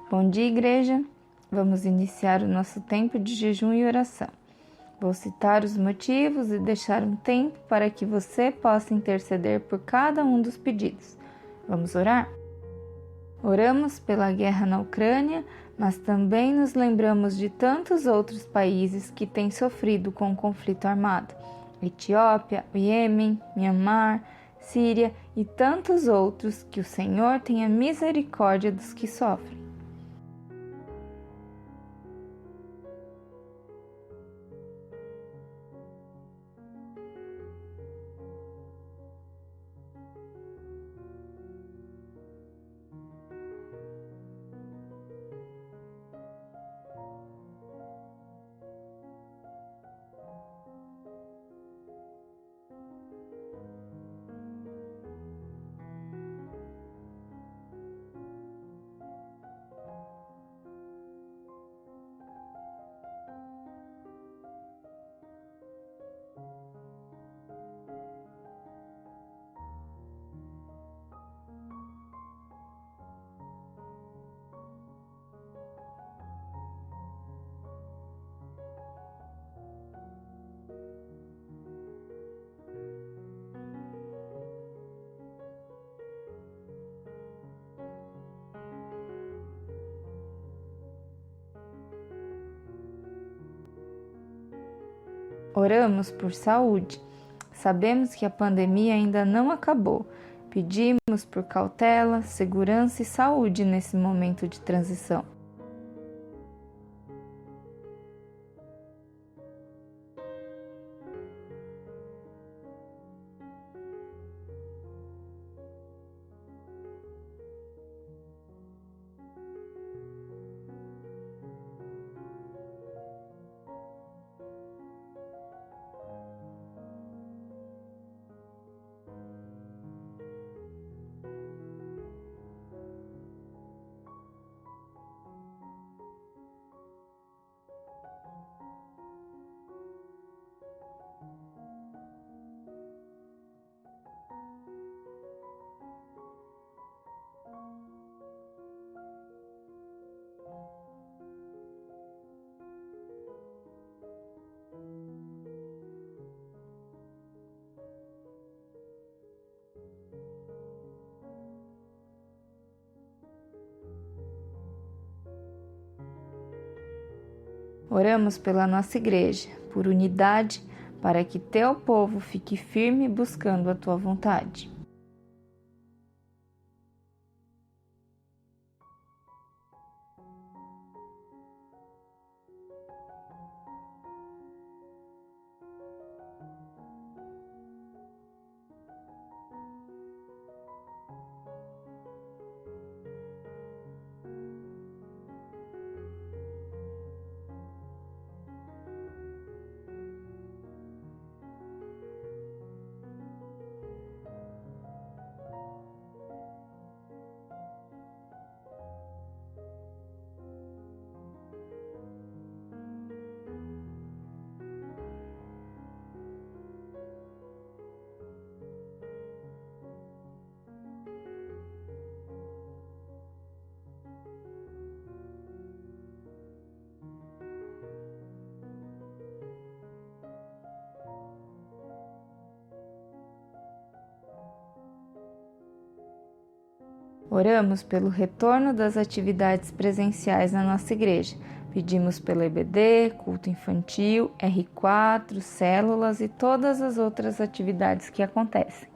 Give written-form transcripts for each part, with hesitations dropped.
Bom dia, igreja! Vamos iniciar o nosso tempo de jejum e oração. Vou citar os motivos e deixar um tempo para que você possa interceder por cada um dos pedidos. Vamos orar? Oramos pela guerra na Ucrânia, mas também nos lembramos de tantos outros países que têm sofrido com o conflito armado. Etiópia, Iêmen, Myanmar, Síria e tantos outros, que o Senhor tenha misericórdia dos que sofrem. Oramos por saúde. Sabemos que a pandemia ainda não acabou. Pedimos por cautela, segurança e saúde nesse momento de transição. Oramos pela nossa igreja, por unidade, para que teu povo fique firme buscando a tua vontade. Oramos pelo retorno das atividades presenciais na nossa igreja. Pedimos pelo EBD, culto infantil, R4, células e todas as outras atividades que acontecem.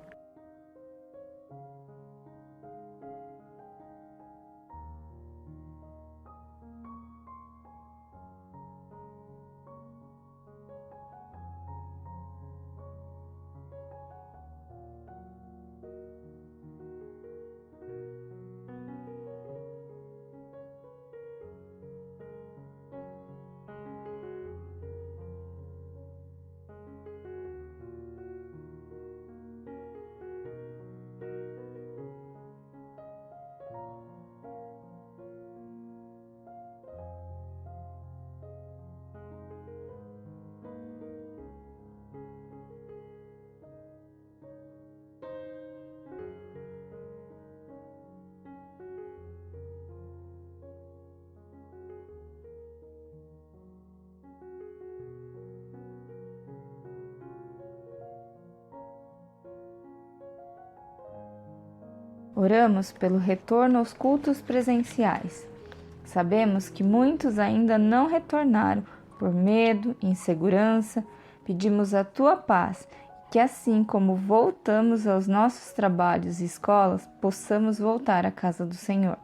Oramos pelo retorno aos cultos presenciais. Sabemos que muitos ainda não retornaram por medo, insegurança. Pedimos a tua paz, que assim como voltamos aos nossos trabalhos e escolas, possamos voltar à casa do Senhor.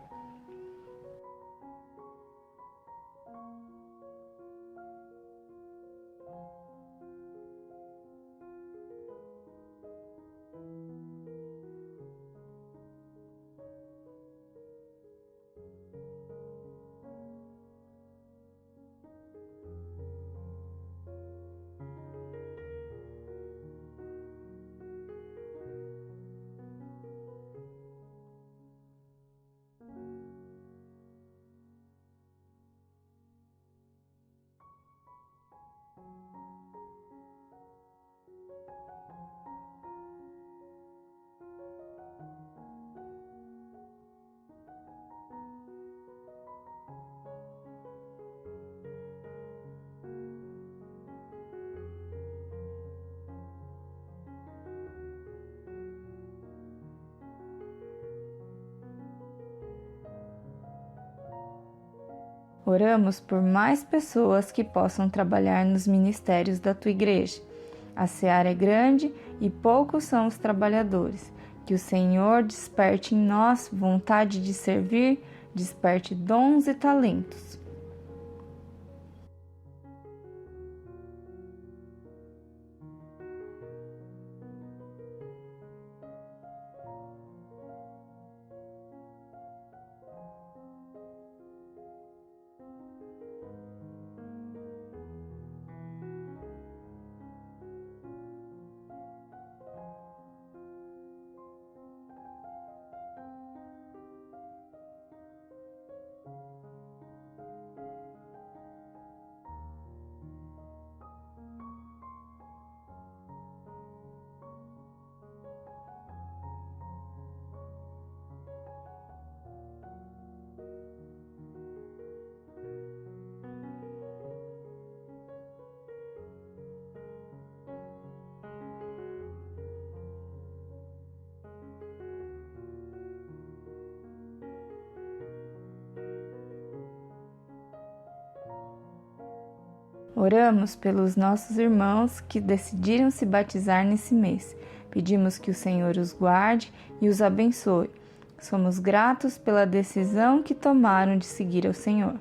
Oramos por mais pessoas que possam trabalhar nos ministérios da tua igreja. A seara é grande e poucos são os trabalhadores. Que o Senhor desperte em nós vontade de servir, desperte dons e talentos. Oramos pelos nossos irmãos que decidiram se batizar nesse mês. Pedimos que o Senhor os guarde e os abençoe. Somos gratos pela decisão que tomaram de seguir ao Senhor.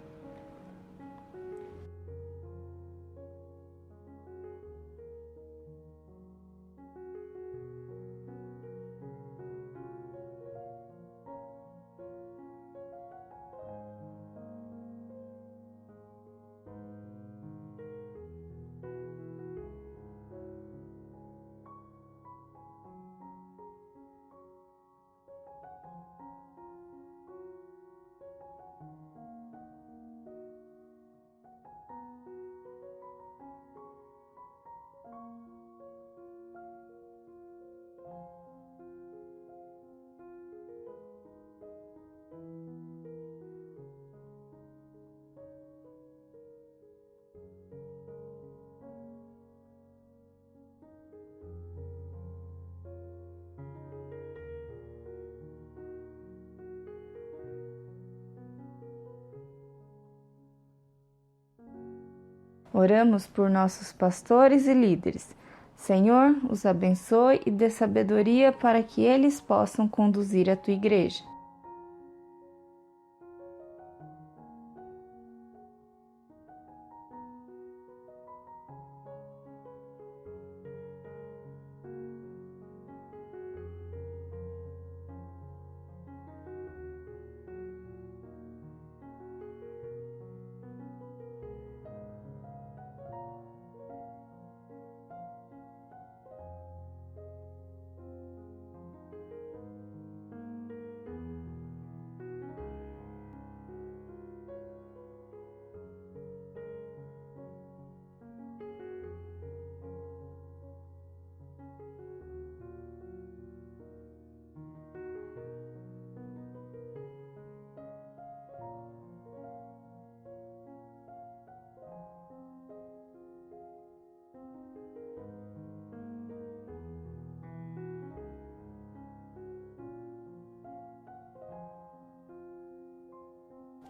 Oramos por nossos pastores e líderes. Senhor, os abençoe e dê sabedoria para que eles possam conduzir a tua igreja.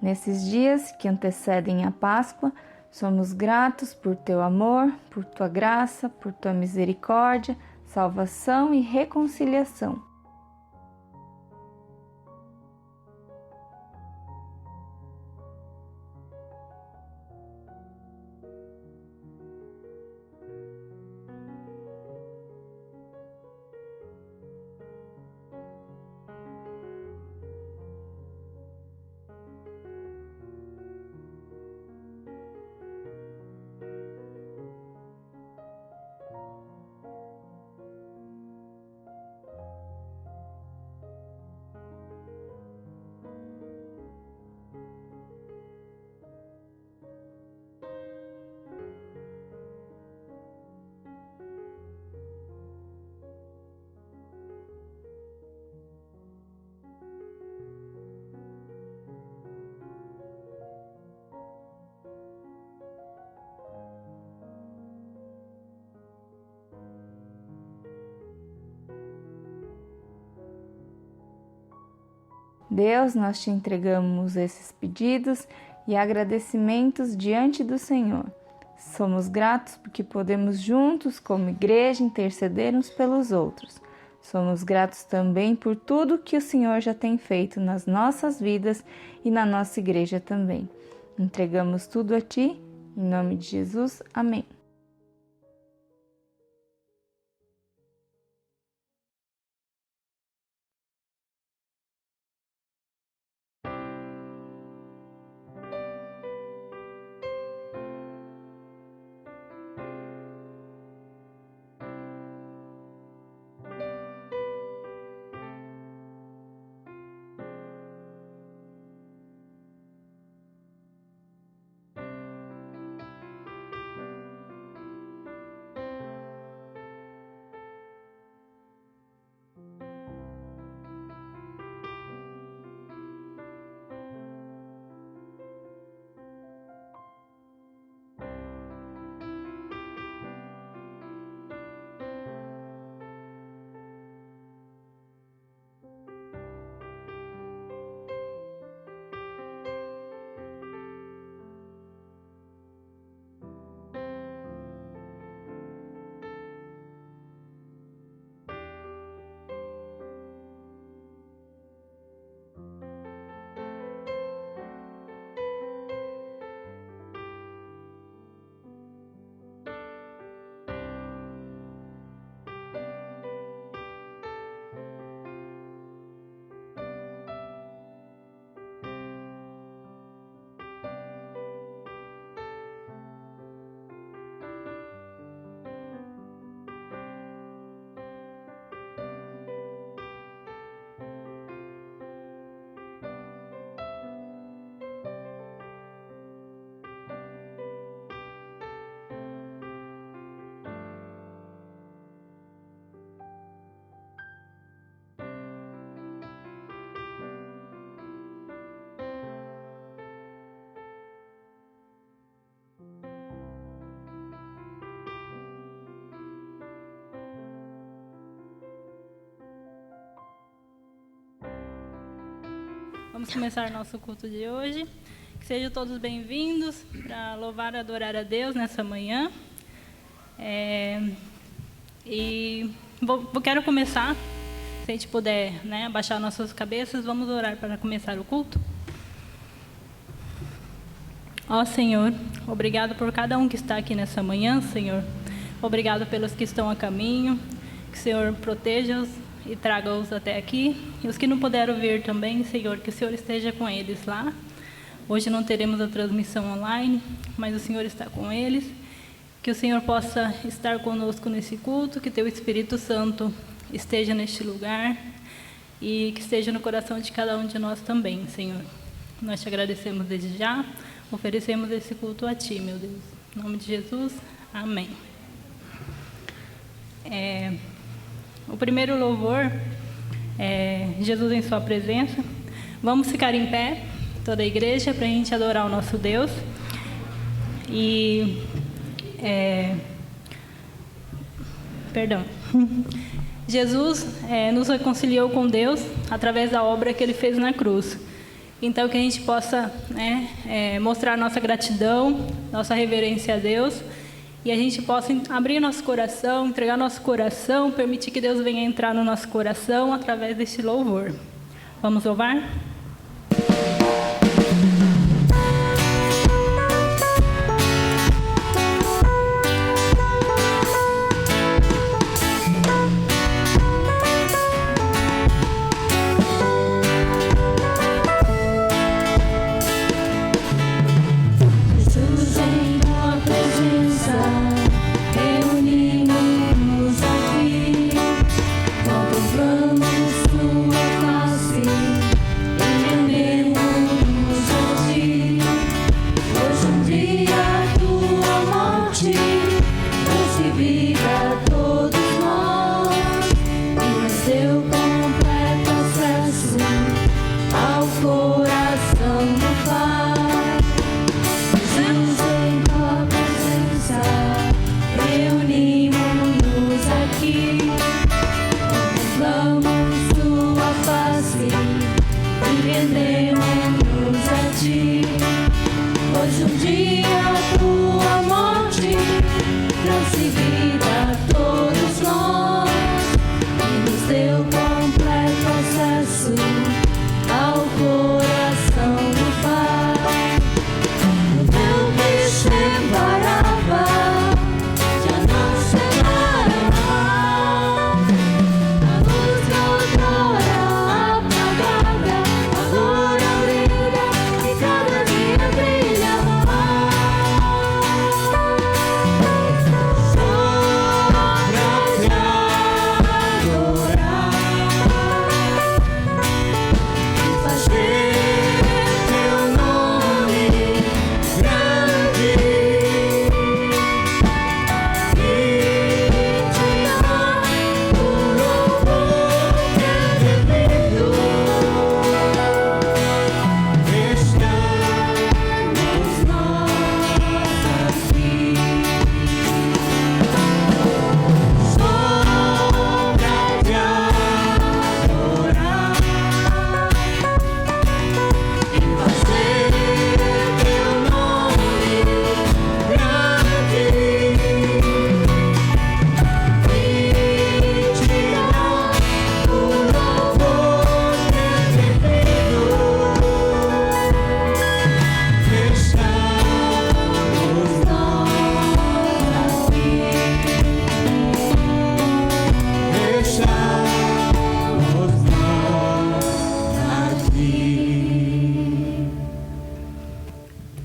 Nesses dias que antecedem a Páscoa, somos gratos por teu amor, por tua graça, por tua misericórdia, salvação e reconciliação. Deus, nós te entregamos esses pedidos e agradecimentos diante do Senhor. Somos gratos porque podemos juntos, como igreja, interceder uns pelos outros. Somos gratos também por tudo que o Senhor já tem feito nas nossas vidas e na nossa igreja também. Entregamos tudo a Ti, em nome de Jesus. Amém. Vamos começar nosso culto de hoje. Que sejam todos bem-vindos para louvar e adorar a Deus nessa manhã. Quero começar, se a gente puder, abaixar nossas cabeças, vamos orar para começar o culto. Ó Senhor, obrigado por cada um que está aqui nessa manhã, Senhor. Obrigado pelos que estão a caminho. Que o Senhor proteja-os e traga-os até aqui. E os que não puderam vir também, Senhor, que o Senhor esteja com eles lá. Hoje não teremos a transmissão online, mas o Senhor está com eles. Que o Senhor possa estar conosco nesse culto, que Teu Espírito Santo esteja neste lugar e que esteja no coração de cada um de nós também, Senhor. Nós te agradecemos desde já, oferecemos esse culto a Ti, meu Deus. Em nome de Jesus, amém. O primeiro louvor é Jesus em Sua Presença. Vamos ficar em pé, toda a igreja, para a gente adorar o nosso Deus. Jesus nos reconciliou com Deus através da obra que Ele fez na cruz. Então, que a gente possa, né, mostrar nossa gratidão, nossa reverência a Deus, e a gente possa abrir nosso coração, entregar nosso coração, permitir que Deus venha entrar no nosso coração através deste louvor. Vamos louvar?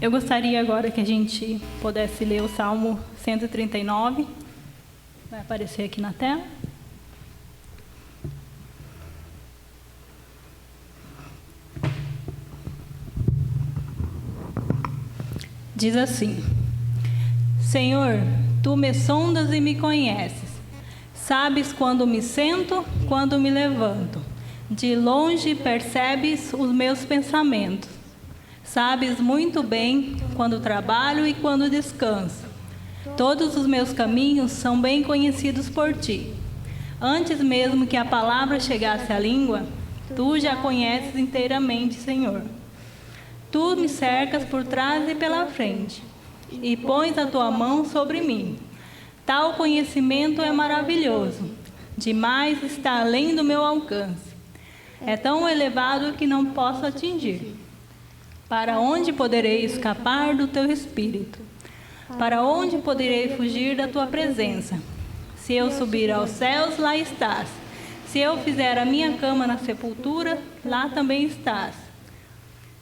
Eu gostaria agora que a gente pudesse ler o Salmo 139. Vai aparecer aqui na tela. Diz assim: Senhor, Tu me sondas e me conheces. Sabes quando me sento, quando me levanto. De longe percebes os meus pensamentos. Sabes muito bem quando trabalho e quando descanso. Todos os meus caminhos são bem conhecidos por Ti. Antes mesmo que a palavra chegasse à língua, Tu já conheces inteiramente, Senhor. Tu me cercas por trás e pela frente, e pões a Tua mão sobre mim. Tal conhecimento é maravilhoso, demais está além do meu alcance. É tão elevado que não posso atingir. Para onde poderei escapar do Teu Espírito? Para onde poderei fugir da Tua presença? Se eu subir aos céus, lá estás. Se eu fizer a minha cama na sepultura, lá também estás.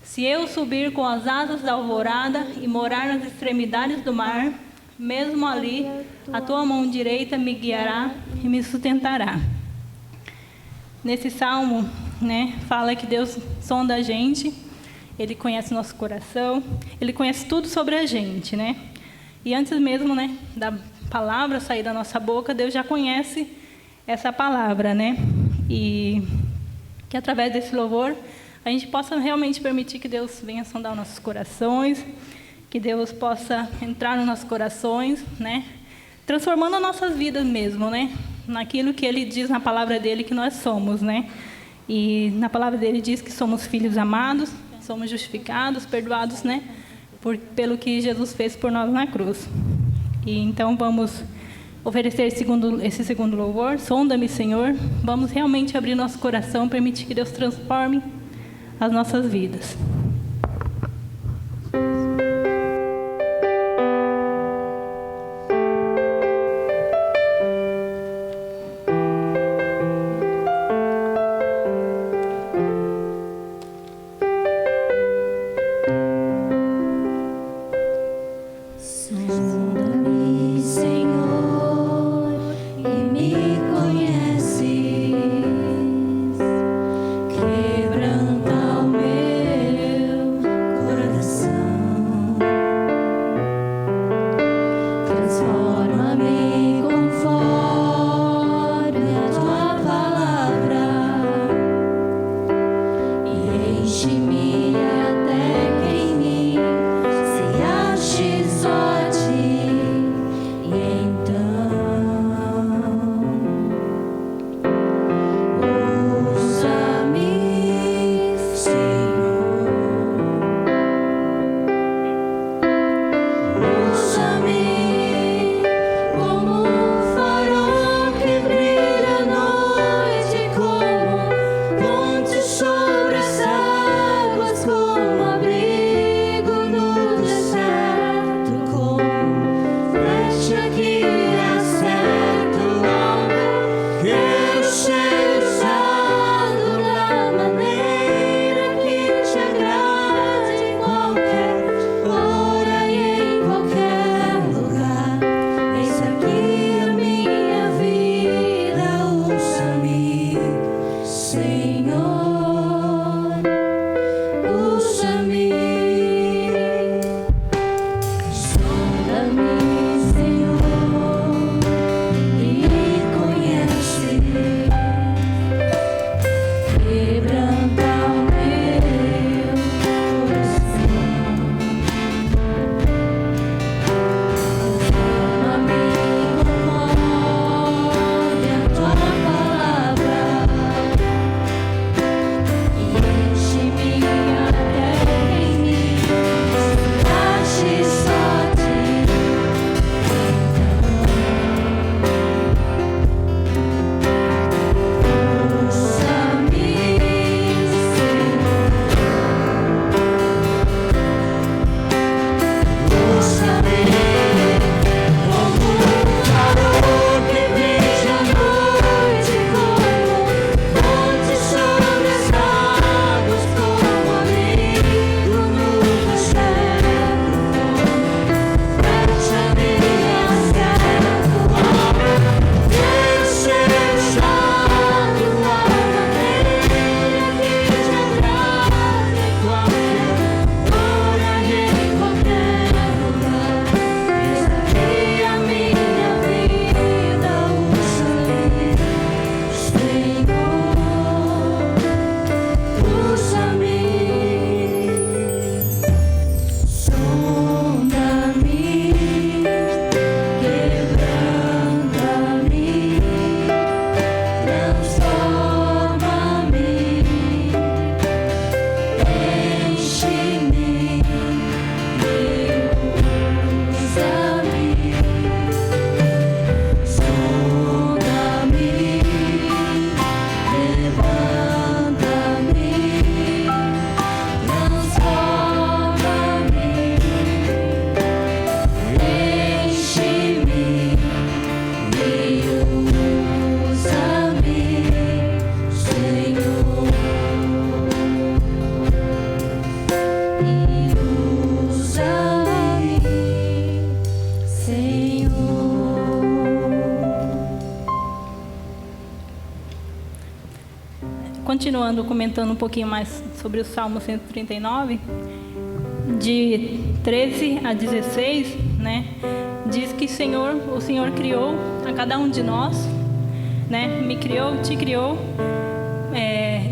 Se eu subir com as asas da alvorada e morar nas extremidades do mar, mesmo ali, a Tua mão direita me guiará e me sustentará. Nesse salmo, fala que Deus sonda a gente. Ele conhece nosso coração, Ele conhece tudo sobre a gente, E antes mesmo, da palavra sair da nossa boca, Deus já conhece essa palavra, E que através desse louvor, a gente possa realmente permitir que Deus venha sondar nossos corações, que Deus possa entrar nos nossos corações, Transformando as nossas vidas mesmo, Naquilo que Ele diz na palavra dEle que nós somos, E na palavra dEle diz que somos filhos amados, somos justificados, perdoados, né? Pelo que Jesus fez por nós na cruz. E então vamos oferecer esse segundo louvor. Sonda-me, Senhor. Vamos realmente abrir nosso coração, permitir que Deus transforme as nossas vidas. Continuando, comentando um pouquinho mais sobre o Salmo 139, de 13 a 16, né? Diz que o Senhor criou a cada um de nós, né? Me criou, te criou,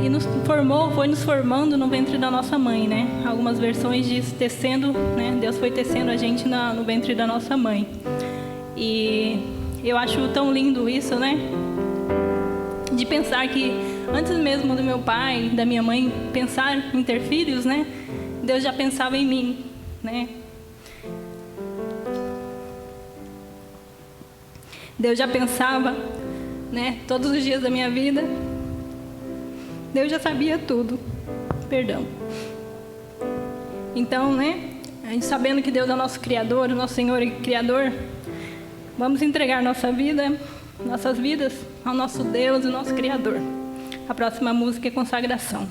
e nos formou, foi nos formando no ventre da nossa mãe, né? Algumas versões diz tecendo, né? Deus foi tecendo a gente no ventre da nossa mãe. E eu acho tão lindo isso, né? De pensar que antes mesmo do meu pai, da minha mãe pensar em ter filhos, né? Deus já pensava em mim, né? Deus já pensava, né, todos os dias da minha vida. Deus já sabia tudo. Perdão. Então, né, a gente sabendo que Deus é o nosso Criador, o nosso Senhor e Criador, vamos entregar nossa vida, nossas vidas ao nosso Deus e nosso Criador. A próxima música é Consagração.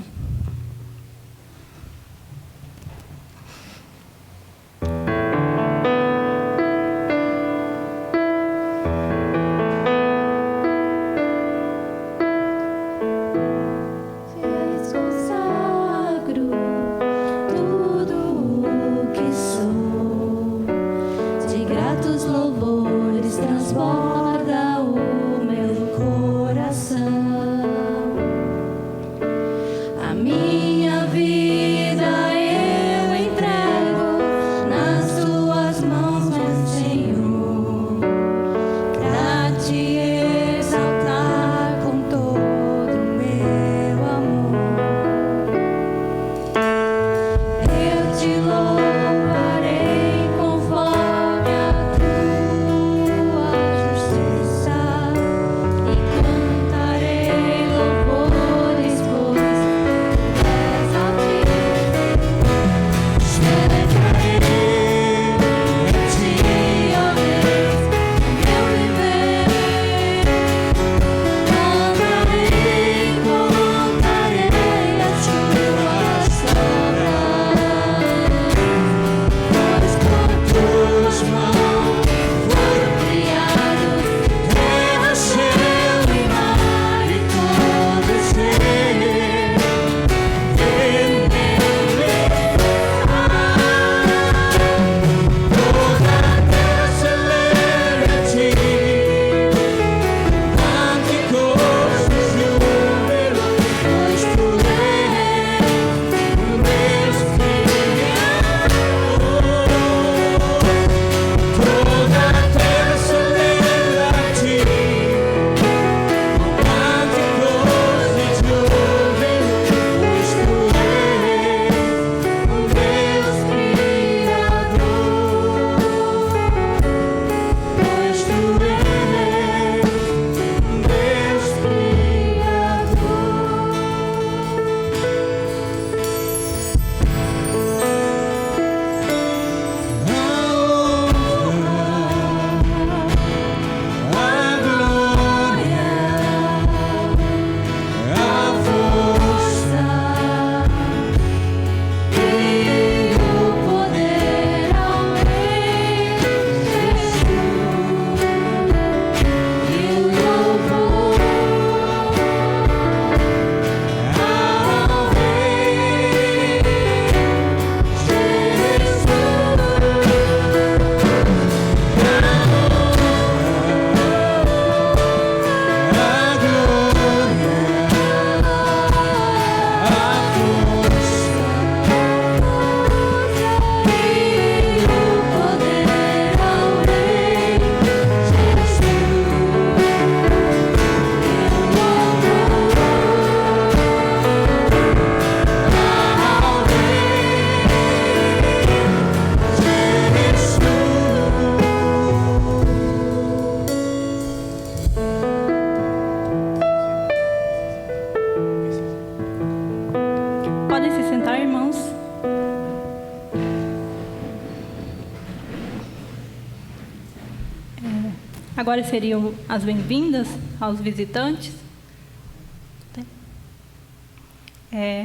Agora seriam as bem-vindas aos visitantes.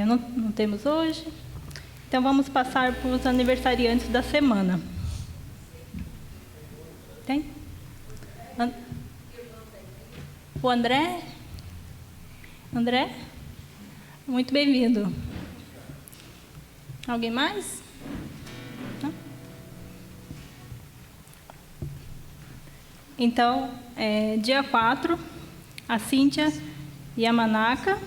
Não temos hoje. Então, vamos passar para os aniversariantes da semana. Tem? O André? André? Muito bem-vindo. Alguém mais? Não? Então, dia 4, a Cíntia Yamanaka.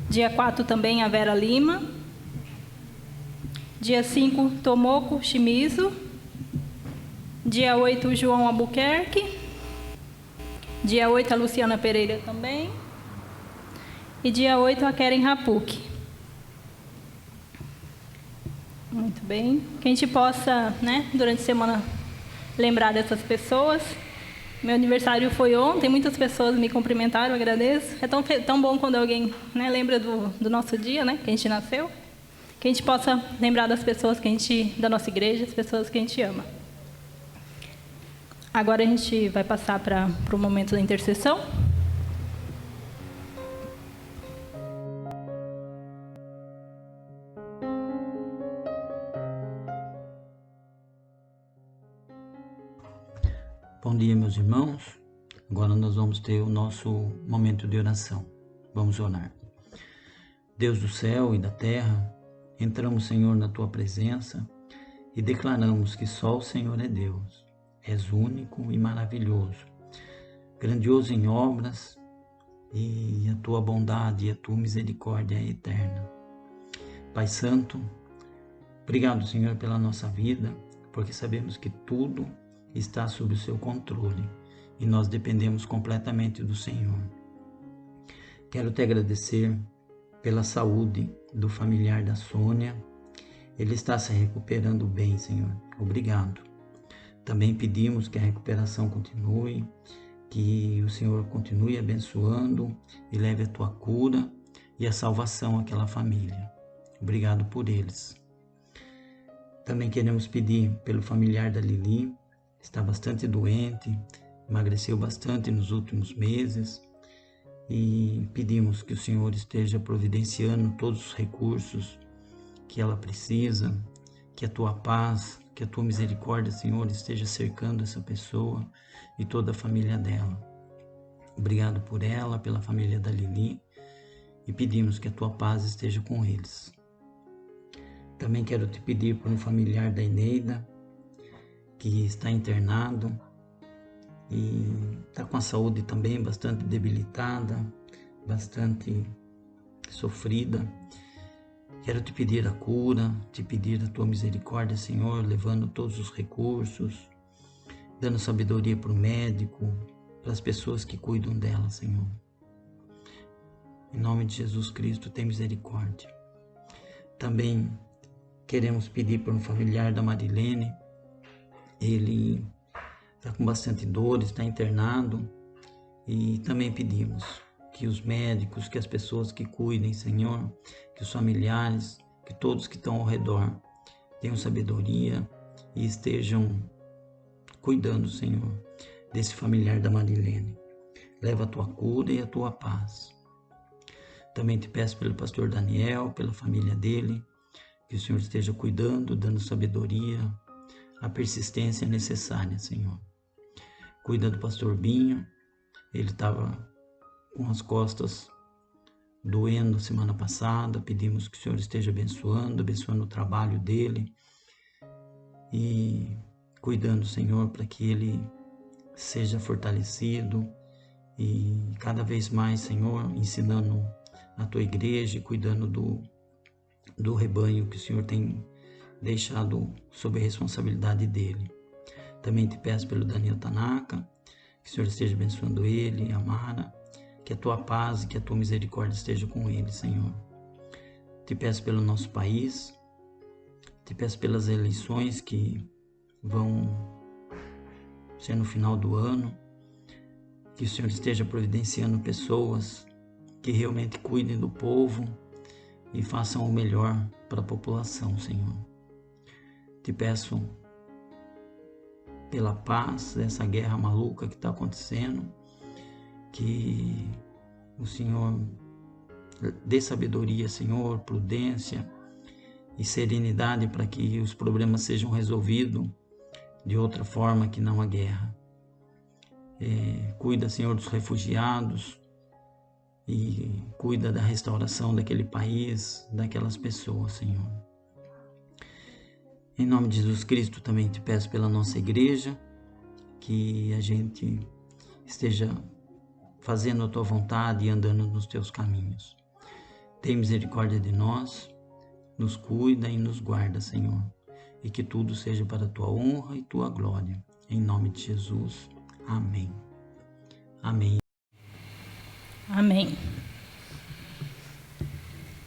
Dia 4 também a Vera Lima. Dia 5, Tomoko Shimizu. Dia 8, o João Albuquerque. Dia 8, a Luciana Pereira também. E dia 8, a Keren Rapucci. Muito bem. Que a gente possa, durante a semana, lembrar dessas pessoas. Meu aniversário foi ontem, muitas pessoas me cumprimentaram, eu agradeço. É tão bom quando alguém lembra do nosso dia, que a gente nasceu. Que a gente possa lembrar das pessoas da nossa igreja, as pessoas que a gente ama. Agora a gente vai passar para o momento da intercessão. Bom dia, meus irmãos. Agora nós vamos ter o nosso momento de oração. Vamos orar. Deus do céu e da terra, entramos, Senhor, na Tua presença e declaramos que só o Senhor é Deus. És único e maravilhoso, grandioso em obras, e a Tua bondade e a Tua misericórdia é eterna. Pai Santo, obrigado, Senhor, pela nossa vida, porque sabemos que tudo está sob o Seu controle e nós dependemos completamente do Senhor. Quero te agradecer pela saúde do familiar da Sônia. Ele está se recuperando bem, Senhor. Obrigado. Também pedimos que a recuperação continue, que o Senhor continue abençoando e leve a Tua cura e a salvação àquela família. Obrigado por eles. Também queremos pedir pelo familiar da Lili, está bastante doente, emagreceu bastante nos últimos meses, e pedimos que o Senhor esteja providenciando todos os recursos que ela precisa, que a Tua paz, que a Tua misericórdia, Senhor, esteja cercando essa pessoa e toda a família dela. Obrigado por ela, pela família da Lili, e pedimos que a Tua paz esteja com eles. Também quero te pedir por um familiar da Eneida, que está internado e está com a saúde também bastante debilitada, bastante sofrida. Quero te pedir a cura, te pedir a Tua misericórdia, Senhor, levando todos os recursos, dando sabedoria para o médico, para as pessoas que cuidam dela, Senhor. Em nome de Jesus Cristo, tem misericórdia. Também queremos pedir por um familiar da Marilene. Ele está com bastante dores, está internado, e também pedimos que os médicos, que as pessoas que cuidem, Senhor, que os familiares, que todos que estão ao redor tenham sabedoria e estejam cuidando, Senhor, desse familiar da Marilene. Leva a Tua cura e a Tua paz. Também te peço pelo pastor Daniel, pela família dele, que o Senhor esteja cuidando, dando sabedoria, a persistência necessária, Senhor. Cuida do pastor Binho, ele estava com as costas doendo semana passada, pedimos que o Senhor esteja abençoando o trabalho dele e cuidando, Senhor, para que ele seja fortalecido e cada vez mais, Senhor, ensinando a Tua igreja e cuidando do rebanho que o Senhor tem deixado sob a responsabilidade dele. Também te peço pelo Daniel Tanaka, que o Senhor esteja abençoando ele, a Mara, que a Tua paz e que a Tua misericórdia esteja com ele, Senhor. Te peço pelo nosso país, te peço pelas eleições que vão ser no final do ano, que o Senhor esteja providenciando pessoas que realmente cuidem do povo e façam o melhor para a população, Senhor. Te peço pela paz dessa guerra maluca que está acontecendo, que o Senhor dê sabedoria, Senhor, prudência e serenidade para que os problemas sejam resolvidos de outra forma que não a guerra. Cuida, Senhor, dos refugiados e cuida da restauração daquele país, daquelas pessoas, Senhor. Em nome de Jesus Cristo, também te peço pela nossa igreja, que a gente esteja fazendo a Tua vontade e andando nos Teus caminhos. Tem misericórdia de nós, nos cuida e nos guarda, Senhor, e que tudo seja para a Tua honra e Tua glória. Em nome de Jesus. Amém. Amém. Amém.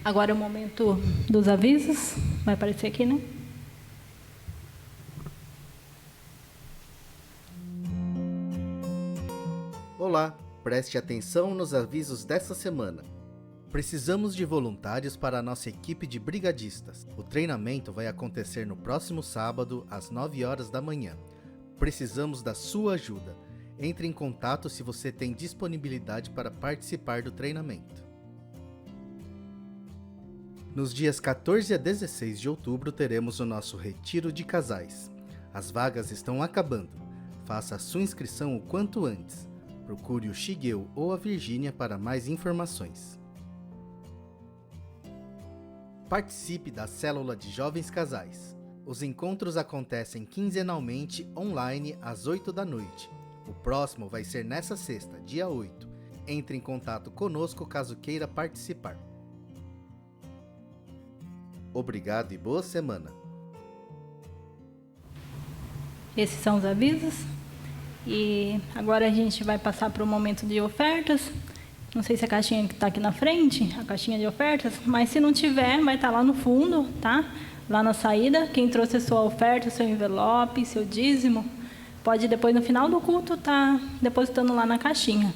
Agora é o momento dos avisos. Vai aparecer aqui, né? Olá, preste atenção nos avisos dessa semana. Precisamos de voluntários para a nossa equipe de brigadistas. O treinamento vai acontecer no próximo sábado, às 9 horas da manhã. Precisamos da sua ajuda. Entre em contato se você tem disponibilidade para participar do treinamento. Nos dias 14 a 16 de outubro teremos o nosso retiro de casais. As vagas estão acabando. Faça a sua inscrição o quanto antes. Procure o Shigeu ou a Virgínia para mais informações. Participe da Célula de Jovens Casais. Os encontros acontecem quinzenalmente online às 8 da noite. O próximo vai ser nesta sexta, dia 8. Entre em contato conosco caso queira participar. Obrigado e boa semana. Esses são os avisos. E agora a gente vai passar para o momento de ofertas. Não sei se a caixinha que está aqui na frente, a caixinha de ofertas, mas se não tiver, vai estar lá no fundo, tá? Lá na saída. Quem trouxe a sua oferta, seu envelope, seu dízimo, pode depois, no final do culto, estar depositando lá na caixinha.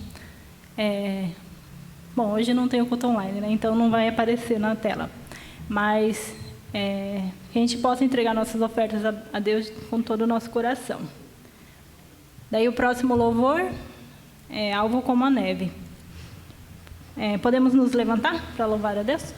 Bom, hoje não tem o culto online, né? Então não vai aparecer na tela. Mas que a gente possa entregar nossas ofertas a Deus com todo o nosso coração. Daí o próximo louvor é Alvo como a Neve. Podemos nos levantar para louvar a Deus?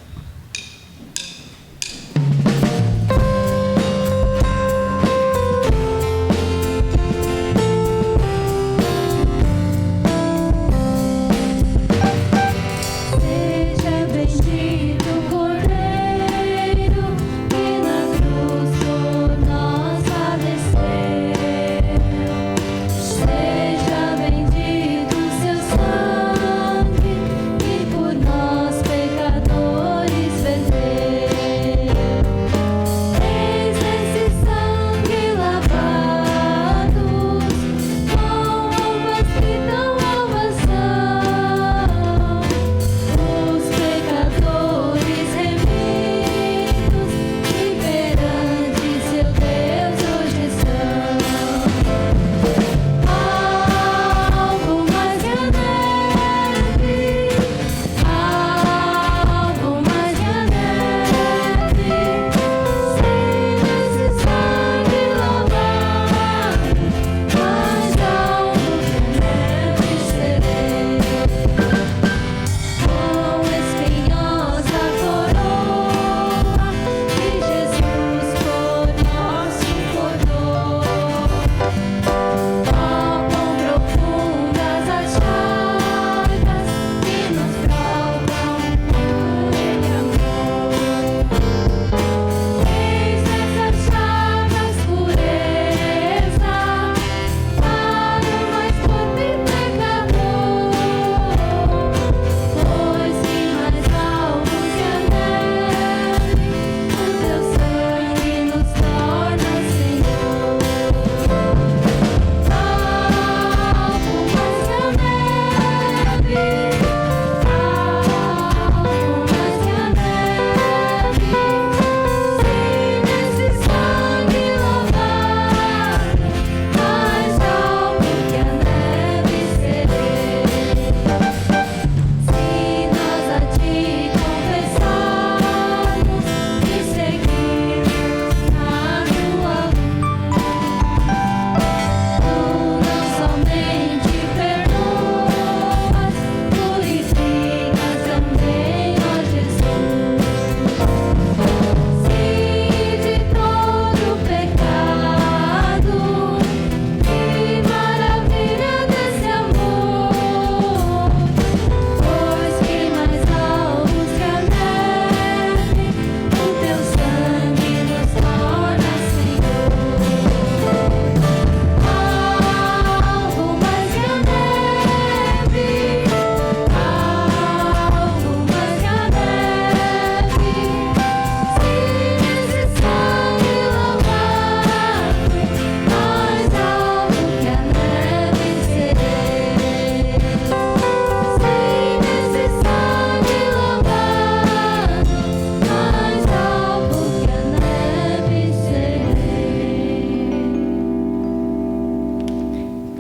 Seja bendito seu sangue, que por nós pecadores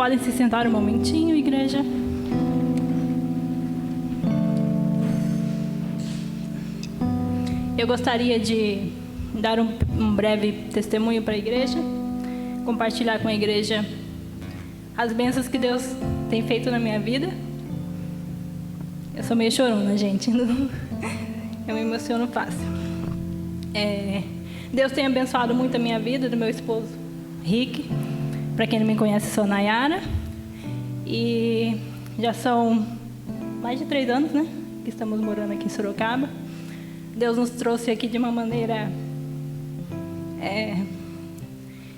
podem se sentar um momentinho, igreja. Eu gostaria de dar um breve testemunho para a igreja, compartilhar com a igreja as bênçãos que Deus tem feito na minha vida. Eu sou meio chorona, gente. Eu me emociono fácil. Deus tem abençoado muito a minha vida, do meu esposo Rick. Para quem não me conhece, sou Nayara. E já são mais de 3 anos, né, que estamos morando aqui em Sorocaba. Deus nos trouxe aqui de uma maneira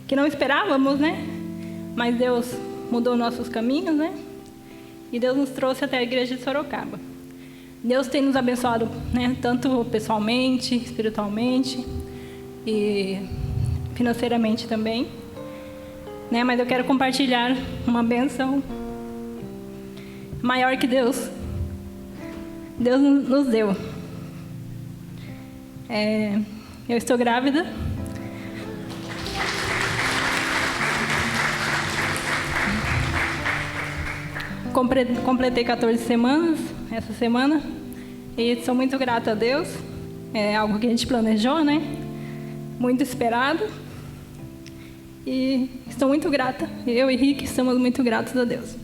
que não esperávamos, né? Mas Deus mudou nossos caminhos, né? E Deus nos trouxe até a igreja de Sorocaba. Deus tem nos abençoado, né? Tanto pessoalmente, espiritualmente e financeiramente também, né? Mas eu quero compartilhar uma bênção maior que Deus nos deu. Eu estou grávida. Completei 14 semanas essa semana e sou muito grata a Deus. É algo que a gente planejou, né? Muito esperado. E estou muito grata. Eu e Rick estamos muito gratos a Deus.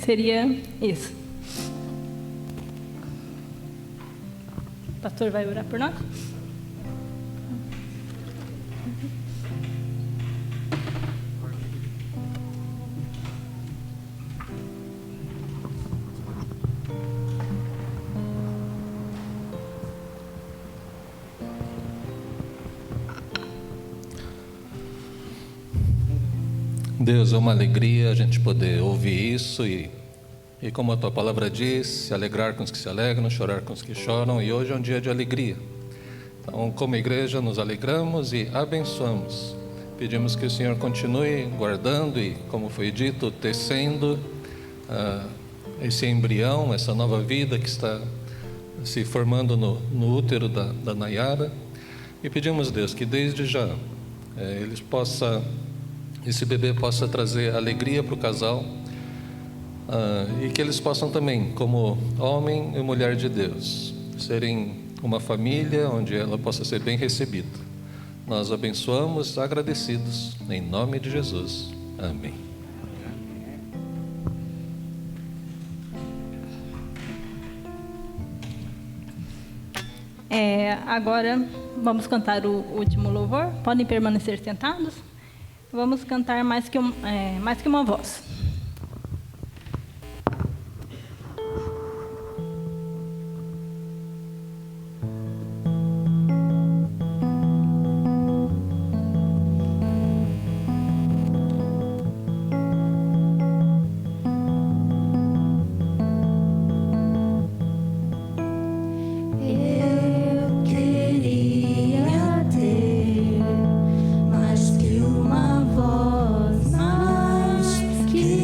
Seria isso. O pastor vai orar por nós? Deus, é uma alegria a gente poder ouvir isso e como a Tua palavra diz, se alegrar com os que se alegram, chorar com os que choram, e hoje é um dia de alegria. Então, como igreja, nos alegramos e abençoamos. Pedimos que o Senhor continue guardando e, como foi dito, tecendo esse embrião, essa nova vida que está se formando no útero da Nayara. E pedimos, Deus, que desde já esse bebê possa trazer alegria para o casal, e que eles possam também, como homem e mulher de Deus, serem uma família onde ela possa ser bem recebida. Nós abençoamos, agradecidos, em nome de Jesus. Amém. Agora vamos cantar o último louvor. Podem permanecer sentados. Vamos cantar mais que uma voz. Mais que uma voz, mais que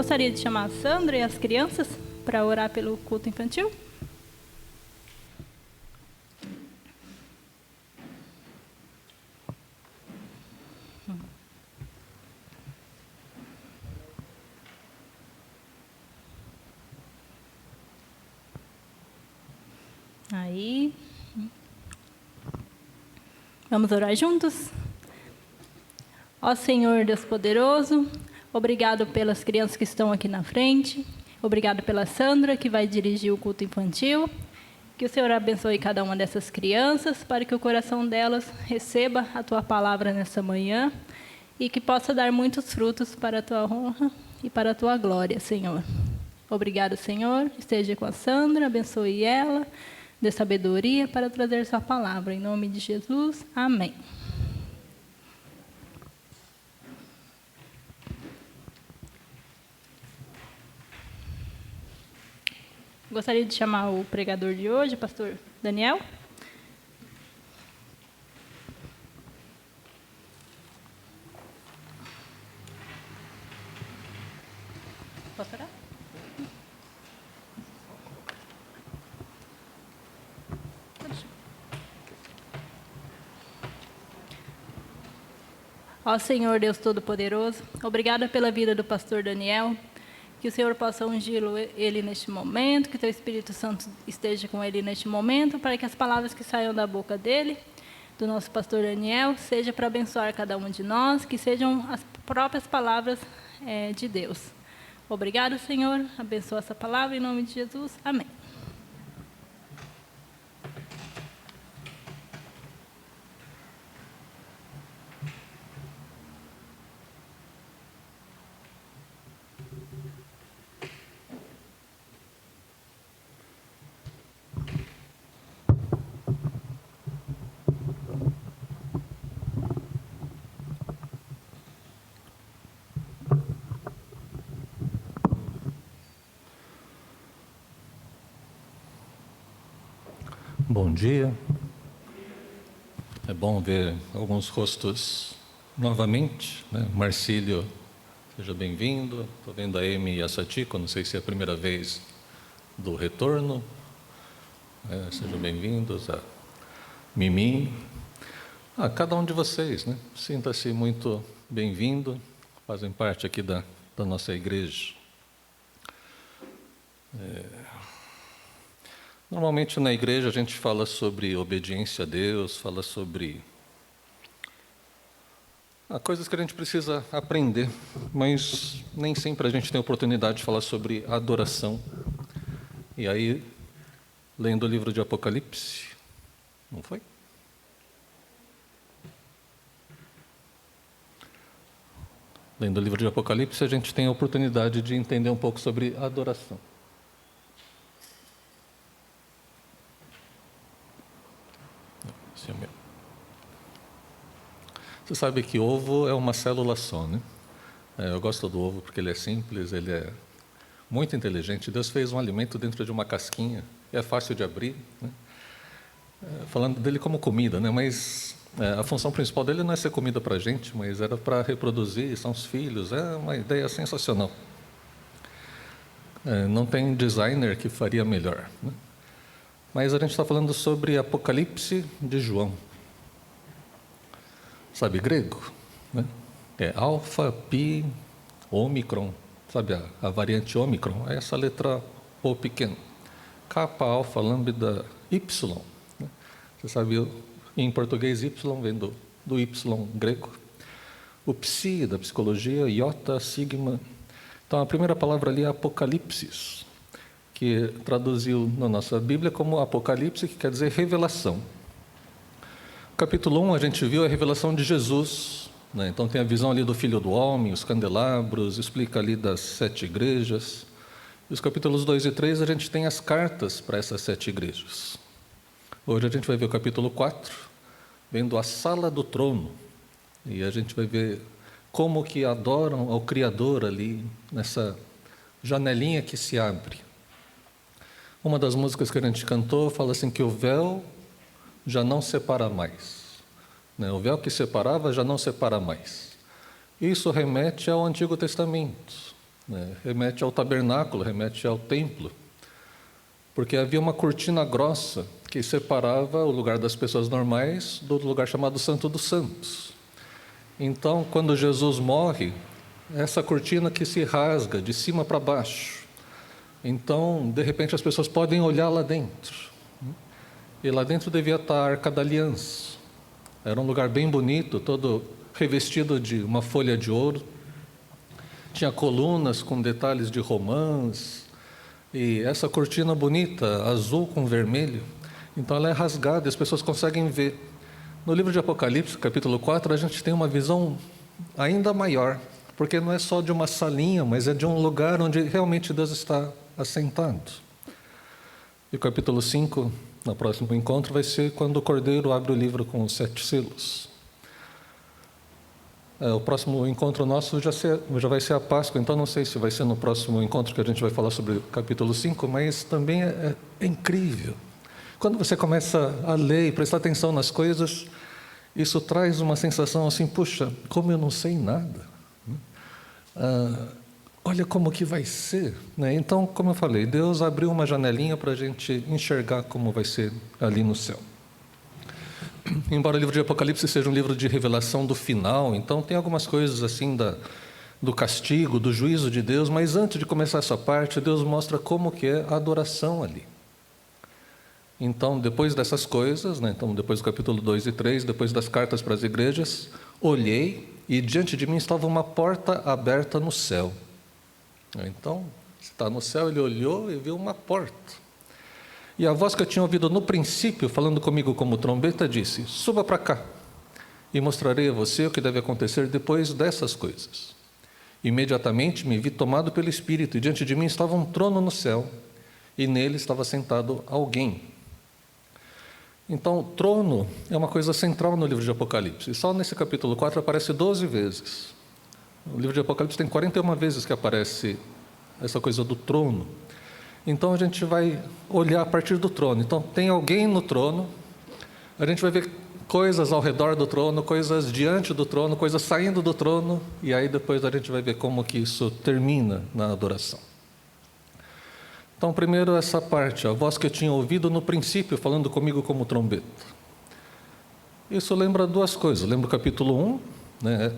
gostaria de chamar a Sandra e as crianças para orar pelo culto infantil. Aí, vamos orar juntos? Ó Senhor Deus poderoso, obrigado pelas crianças que estão aqui na frente, obrigado pela Sandra que vai dirigir o culto infantil, que o Senhor abençoe cada uma dessas crianças, para que o coração delas receba a Tua palavra nessa manhã e que possa dar muitos frutos para a Tua honra e para a Tua glória, Senhor. Obrigado, Senhor, esteja com a Sandra, abençoe ela, dê sabedoria para trazer sua palavra. Em nome de Jesus, amém. Gostaria de chamar o pregador de hoje, pastor Daniel. Posso orar? Ó Senhor Deus Todo-Poderoso, obrigada pela vida do pastor Daniel, que o Senhor possa ungí-lo ele neste momento, que o Teu Espírito Santo esteja com ele neste momento, para que as palavras que saiam da boca dele, do nosso pastor Daniel, seja para abençoar cada um de nós, que sejam as próprias palavras de Deus. Obrigado, Senhor, abençoa essa palavra em nome de Jesus, amém. Bom dia. É bom ver alguns rostos novamente, né? Marcílio, seja bem-vindo. Estou vendo a Amy e a Satiko, não sei se é a primeira vez do retorno. Sejam bem-vindos. A Mimi. Cada um de vocês, né? Sinta-se muito bem-vindo, fazem parte aqui da nossa igreja. Normalmente na igreja a gente fala sobre obediência a Deus, fala sobre coisas que a gente precisa aprender, mas nem sempre a gente tem a oportunidade de falar sobre adoração. E aí, lendo o livro de Apocalipse, não foi? Lendo o livro de Apocalipse, a gente tem a oportunidade de entender um pouco sobre adoração. Você sabe que ovo é uma célula só, né? Eu gosto do ovo porque ele é simples, ele é muito inteligente. Deus fez um alimento dentro de uma casquinha, é fácil de abrir, né? Falando dele como comida, né? Mas a função principal dele não é ser comida para a gente, mas era para reproduzir, são os filhos. É uma ideia sensacional. Não tem designer que faria melhor, né? Mas a gente está falando sobre Apocalipse de João. Sabe grego? Né? É alfa, pi, ômicron. Sabe a variante ômicron? É essa letra O pequena. Kappa, alfa, lambda, y. Né? Você sabe, em português, y vem do y grego. O psi, da psicologia, iota, sigma. Então, a primeira palavra ali é apocalipsis, que traduziu na nossa Bíblia como Apocalipse, que quer dizer revelação. Capítulo 1, a gente viu a revelação de Jesus, né? Então tem a visão ali do Filho do Homem, os candelabros, explica ali das 7 igrejas. E os capítulos 2 e 3, a gente tem as cartas para essas 7 igrejas. Hoje a gente vai ver o capítulo 4, vendo a sala do trono. E a gente vai ver como que adoram ao Criador ali, nessa janelinha que se abre. Uma das músicas que a gente cantou fala assim que o véu já não separa mais. Né? O véu que separava já não separa mais. Isso remete ao Antigo Testamento. né? Remete ao tabernáculo, remete ao templo, porque havia uma cortina grossa que separava o lugar das pessoas normais do lugar chamado Santo dos Santos. Então, quando Jesus morre, essa cortina que se rasga de cima para baixo. Então, de repente, as pessoas podem olhar lá dentro. E lá dentro devia estar a Arca da Aliança. Era um lugar bem bonito, todo revestido de uma folha de ouro. Tinha colunas com detalhes de romãs. E essa cortina bonita, azul com vermelho, então ela é rasgada e as pessoas conseguem ver. No livro de Apocalipse, capítulo 4, a gente tem uma visão ainda maior, porque não é só de uma salinha, mas é de um lugar onde realmente Deus está assentado. E o capítulo 5, no próximo encontro, vai ser quando o Cordeiro abre o livro com os 7 selos. O próximo encontro nosso já vai ser a Páscoa, então não sei se vai ser no próximo encontro que a gente vai falar sobre o capítulo 5, mas também é incrível. Quando você começa a ler e prestar atenção nas coisas, isso traz uma sensação assim, puxa, como eu não sei nada. Olha como que vai ser, né? Então, como eu falei, Deus abriu uma janelinha para a gente enxergar como vai ser ali no céu. Embora o livro de Apocalipse seja um livro de revelação do final, então tem algumas coisas assim do castigo, do juízo de Deus, mas antes de começar essa parte, Deus mostra como que é a adoração ali. Então, depois dessas coisas, né, então, depois do capítulo 2 e 3, depois das cartas para as igrejas, olhei e diante de mim estava uma porta aberta no céu. Então, se está no céu, ele olhou e viu uma porta. E a voz que eu tinha ouvido no princípio, falando comigo como trombeta, disse: suba para cá e mostrarei a você o que deve acontecer depois dessas coisas. Imediatamente me vi tomado pelo Espírito e diante de mim estava um trono no céu e nele estava sentado alguém. Então, trono é uma coisa central no livro de Apocalipse. E só nesse capítulo 4 aparece 12 vezes. O livro de Apocalipse tem 41 vezes que aparece essa coisa do trono. Então, a gente vai olhar a partir do trono. Então, tem alguém no trono, a gente vai ver coisas ao redor do trono, coisas diante do trono, coisas saindo do trono, e aí depois a gente vai ver como que isso termina na adoração. Então, primeiro essa parte, a voz que eu tinha ouvido no princípio, falando comigo como trombeta. Isso lembra duas coisas. Lembra o capítulo 1, né?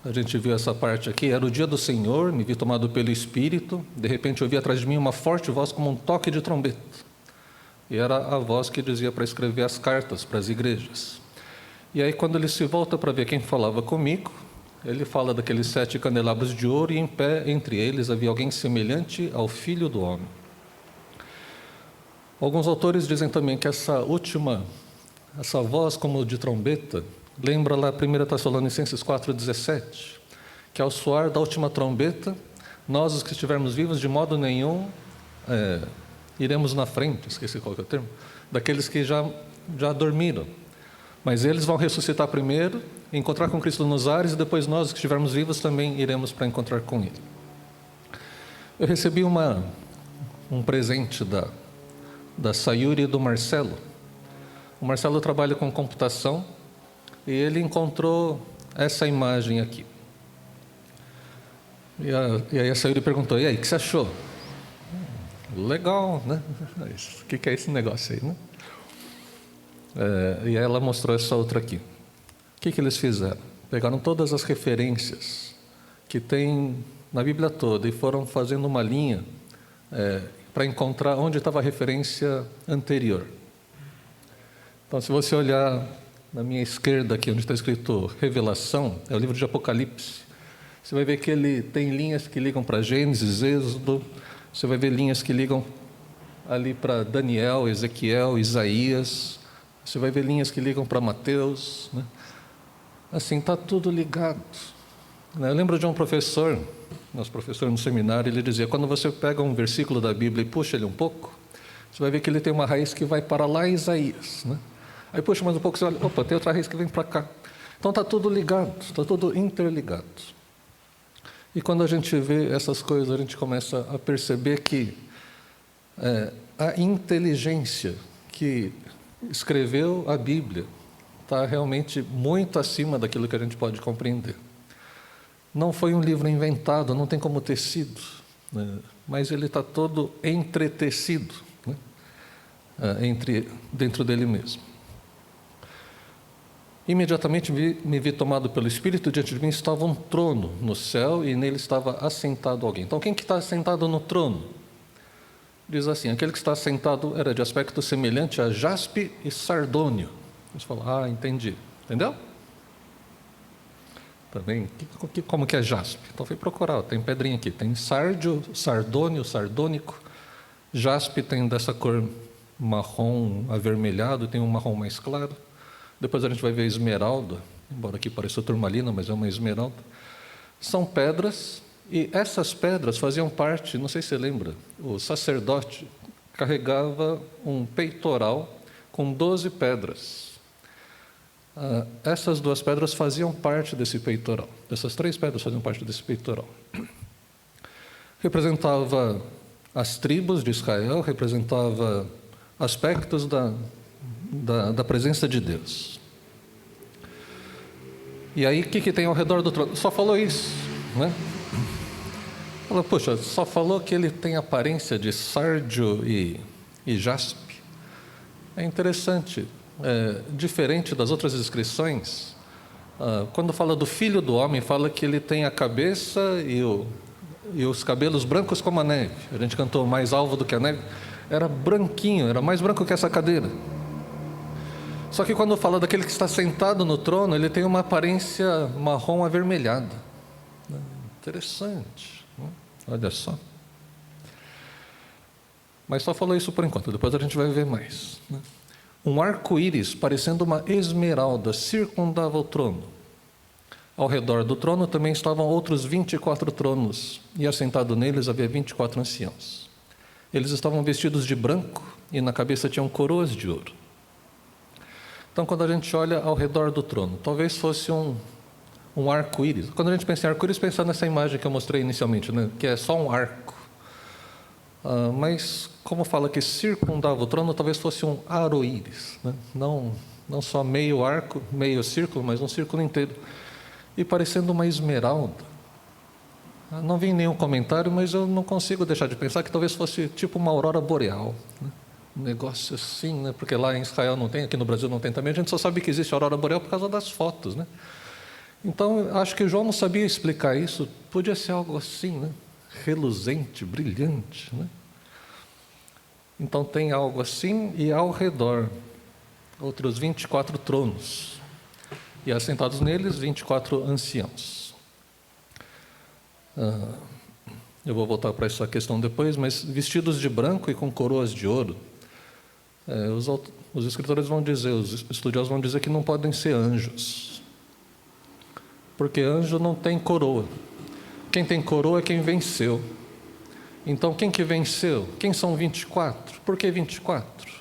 A gente viu essa parte aqui, era o dia do Senhor, me vi tomado pelo Espírito, de repente eu ouvi atrás de mim uma forte voz como um toque de trombeta. E era a voz que dizia para escrever as cartas para as igrejas. E aí, quando ele se volta para ver quem falava comigo, ele fala daqueles 7 candelabros de ouro e em pé entre eles havia alguém semelhante ao Filho do Homem. Alguns autores dizem também que essa voz como de trombeta, lembra lá 1 Tessalonicenses 4,17, que ao soar da última trombeta, nós os que estivermos vivos de modo nenhum iremos na frente, esqueci qual que é o termo, daqueles que já dormiram. Mas eles vão ressuscitar primeiro, encontrar com Cristo nos ares, e depois nós que estivermos vivos também iremos para encontrar com Ele. Eu recebi um presente da Sayuri e do Marcelo. O Marcelo trabalha com computação e ele encontrou essa imagem aqui. E aí a Sayuri perguntou: e aí, o que você achou? Legal, né? O que é esse negócio aí, né? E aí ela mostrou essa outra aqui. O que eles fizeram? Pegaram todas as referências que tem na Bíblia toda e foram fazendo uma linha para encontrar onde estava a referência anterior. Então, se você olhar na minha esquerda aqui, onde está escrito Revelação, é o livro de Apocalipse. Você vai ver que ele tem linhas que ligam para Gênesis, Êxodo. Você vai ver linhas que ligam ali para Daniel, Ezequiel, Isaías. Você vai ver linhas que ligam para Mateus, né? Assim, está tudo ligado. Eu lembro de um professor, nosso professor no seminário, ele dizia: quando você pega um versículo da Bíblia e puxa ele um pouco, você vai ver que ele tem uma raiz que vai para lá em Isaías, né? Aí puxa mais um pouco, você olha, opa, tem outra raiz que vem para cá. Então está tudo ligado, está tudo interligado. E quando a gente vê essas coisas, a gente começa a perceber que a inteligência que escreveu a Bíblia está realmente muito acima daquilo que a gente pode compreender. Não foi um livro inventado, não tem como ter sido. né? Mas ele está todo entretecido, né? Dentro dele mesmo. Imediatamente me vi tomado pelo Espírito, diante de mim estava um trono no céu e nele estava assentado alguém. Então, quem que está assentado no trono? Diz assim, aquele que está assentado era de aspecto semelhante a jaspe e sardônio. Você fala, entendi. Entendeu? Também, como que é jaspe? Então, fui procurar, tem pedrinha aqui. Tem sárdio, sardônio, sardônico. Jaspe tem dessa cor marrom avermelhado, tem um marrom mais claro. Depois a gente vai ver esmeralda, embora aqui pareça turmalina, mas é uma esmeralda. São pedras, e essas pedras faziam parte, não sei se você lembra, o sacerdote carregava um peitoral com 12 pedras. Essas 2 pedras faziam parte desse peitoral. Essas 3 pedras faziam parte desse peitoral. Representava as tribos de Israel, representava aspectos da presença de Deus. E aí, o que tem ao redor do trono? Só falou isso, né? Fala, poxa, só falou que ele tem aparência de sárdio e jaspe. É interessante, diferente das outras descrições, quando fala do Filho do Homem, fala que ele tem a cabeça e os cabelos brancos como a neve. A gente cantou mais alvo do que a neve. Era branquinho, era mais branco que essa cadeira. Só que quando fala daquele que está sentado no trono, ele tem uma aparência marrom avermelhada. Interessante, né? Olha só. Mas só falou isso por enquanto, depois a gente vai ver mais, né? Um arco-íris, parecendo uma esmeralda, circundava o trono. Ao redor do trono também estavam outros 24 tronos, e assentado neles havia 24 anciãos. Eles estavam vestidos de branco, e na cabeça tinham coroas de ouro. Então, quando a gente olha ao redor do trono, talvez fosse um arco-íris. Quando a gente pensa em arco-íris, pensa nessa imagem que eu mostrei inicialmente, né? Que é só um arco. Mas, como fala que circundava o trono, talvez fosse um aro-íris, né? Não só meio arco, meio círculo, mas um círculo inteiro. E parecendo uma esmeralda. Não vi nenhum comentário, mas eu não consigo deixar de pensar que talvez fosse tipo uma aurora boreal, né? Um negócio assim, né? Porque lá em Israel não tem, aqui no Brasil não tem também. A gente só sabe que existe aurora boreal por causa das fotos, né? Então, acho que João não sabia explicar isso. Podia ser algo assim, né? Reluzente, brilhante, né? Então, tem algo assim, e ao redor, outros 24 tronos. E assentados neles, 24 anciãos. Eu vou voltar para essa questão depois, mas vestidos de branco e com coroas de ouro. Os escritores vão dizer, os estudiosos vão dizer que não podem ser anjos, porque anjo não tem coroa. Quem tem coroa é quem venceu. Então, quem que venceu? Quem são 24? Por que 24?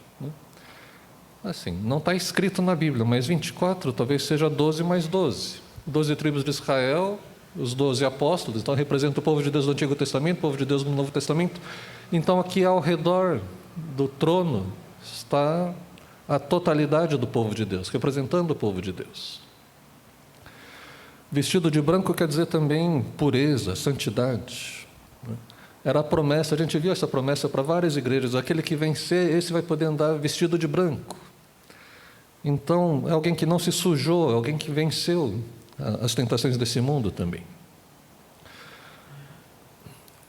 Assim, não está escrito na Bíblia, mas 24 talvez seja 12 mais 12. 12 tribos de Israel, os 12 apóstolos, então representa o povo de Deus do Antigo Testamento, o povo de Deus do Novo Testamento. Então, aqui ao redor do trono está a totalidade do povo de Deus, representando o povo de Deus. Vestido de branco quer dizer também pureza, santidade. Era a promessa, a gente viu essa promessa para várias igrejas, aquele que vencer, esse vai poder andar vestido de branco. Então, é alguém que não se sujou, é alguém que venceu as tentações desse mundo também.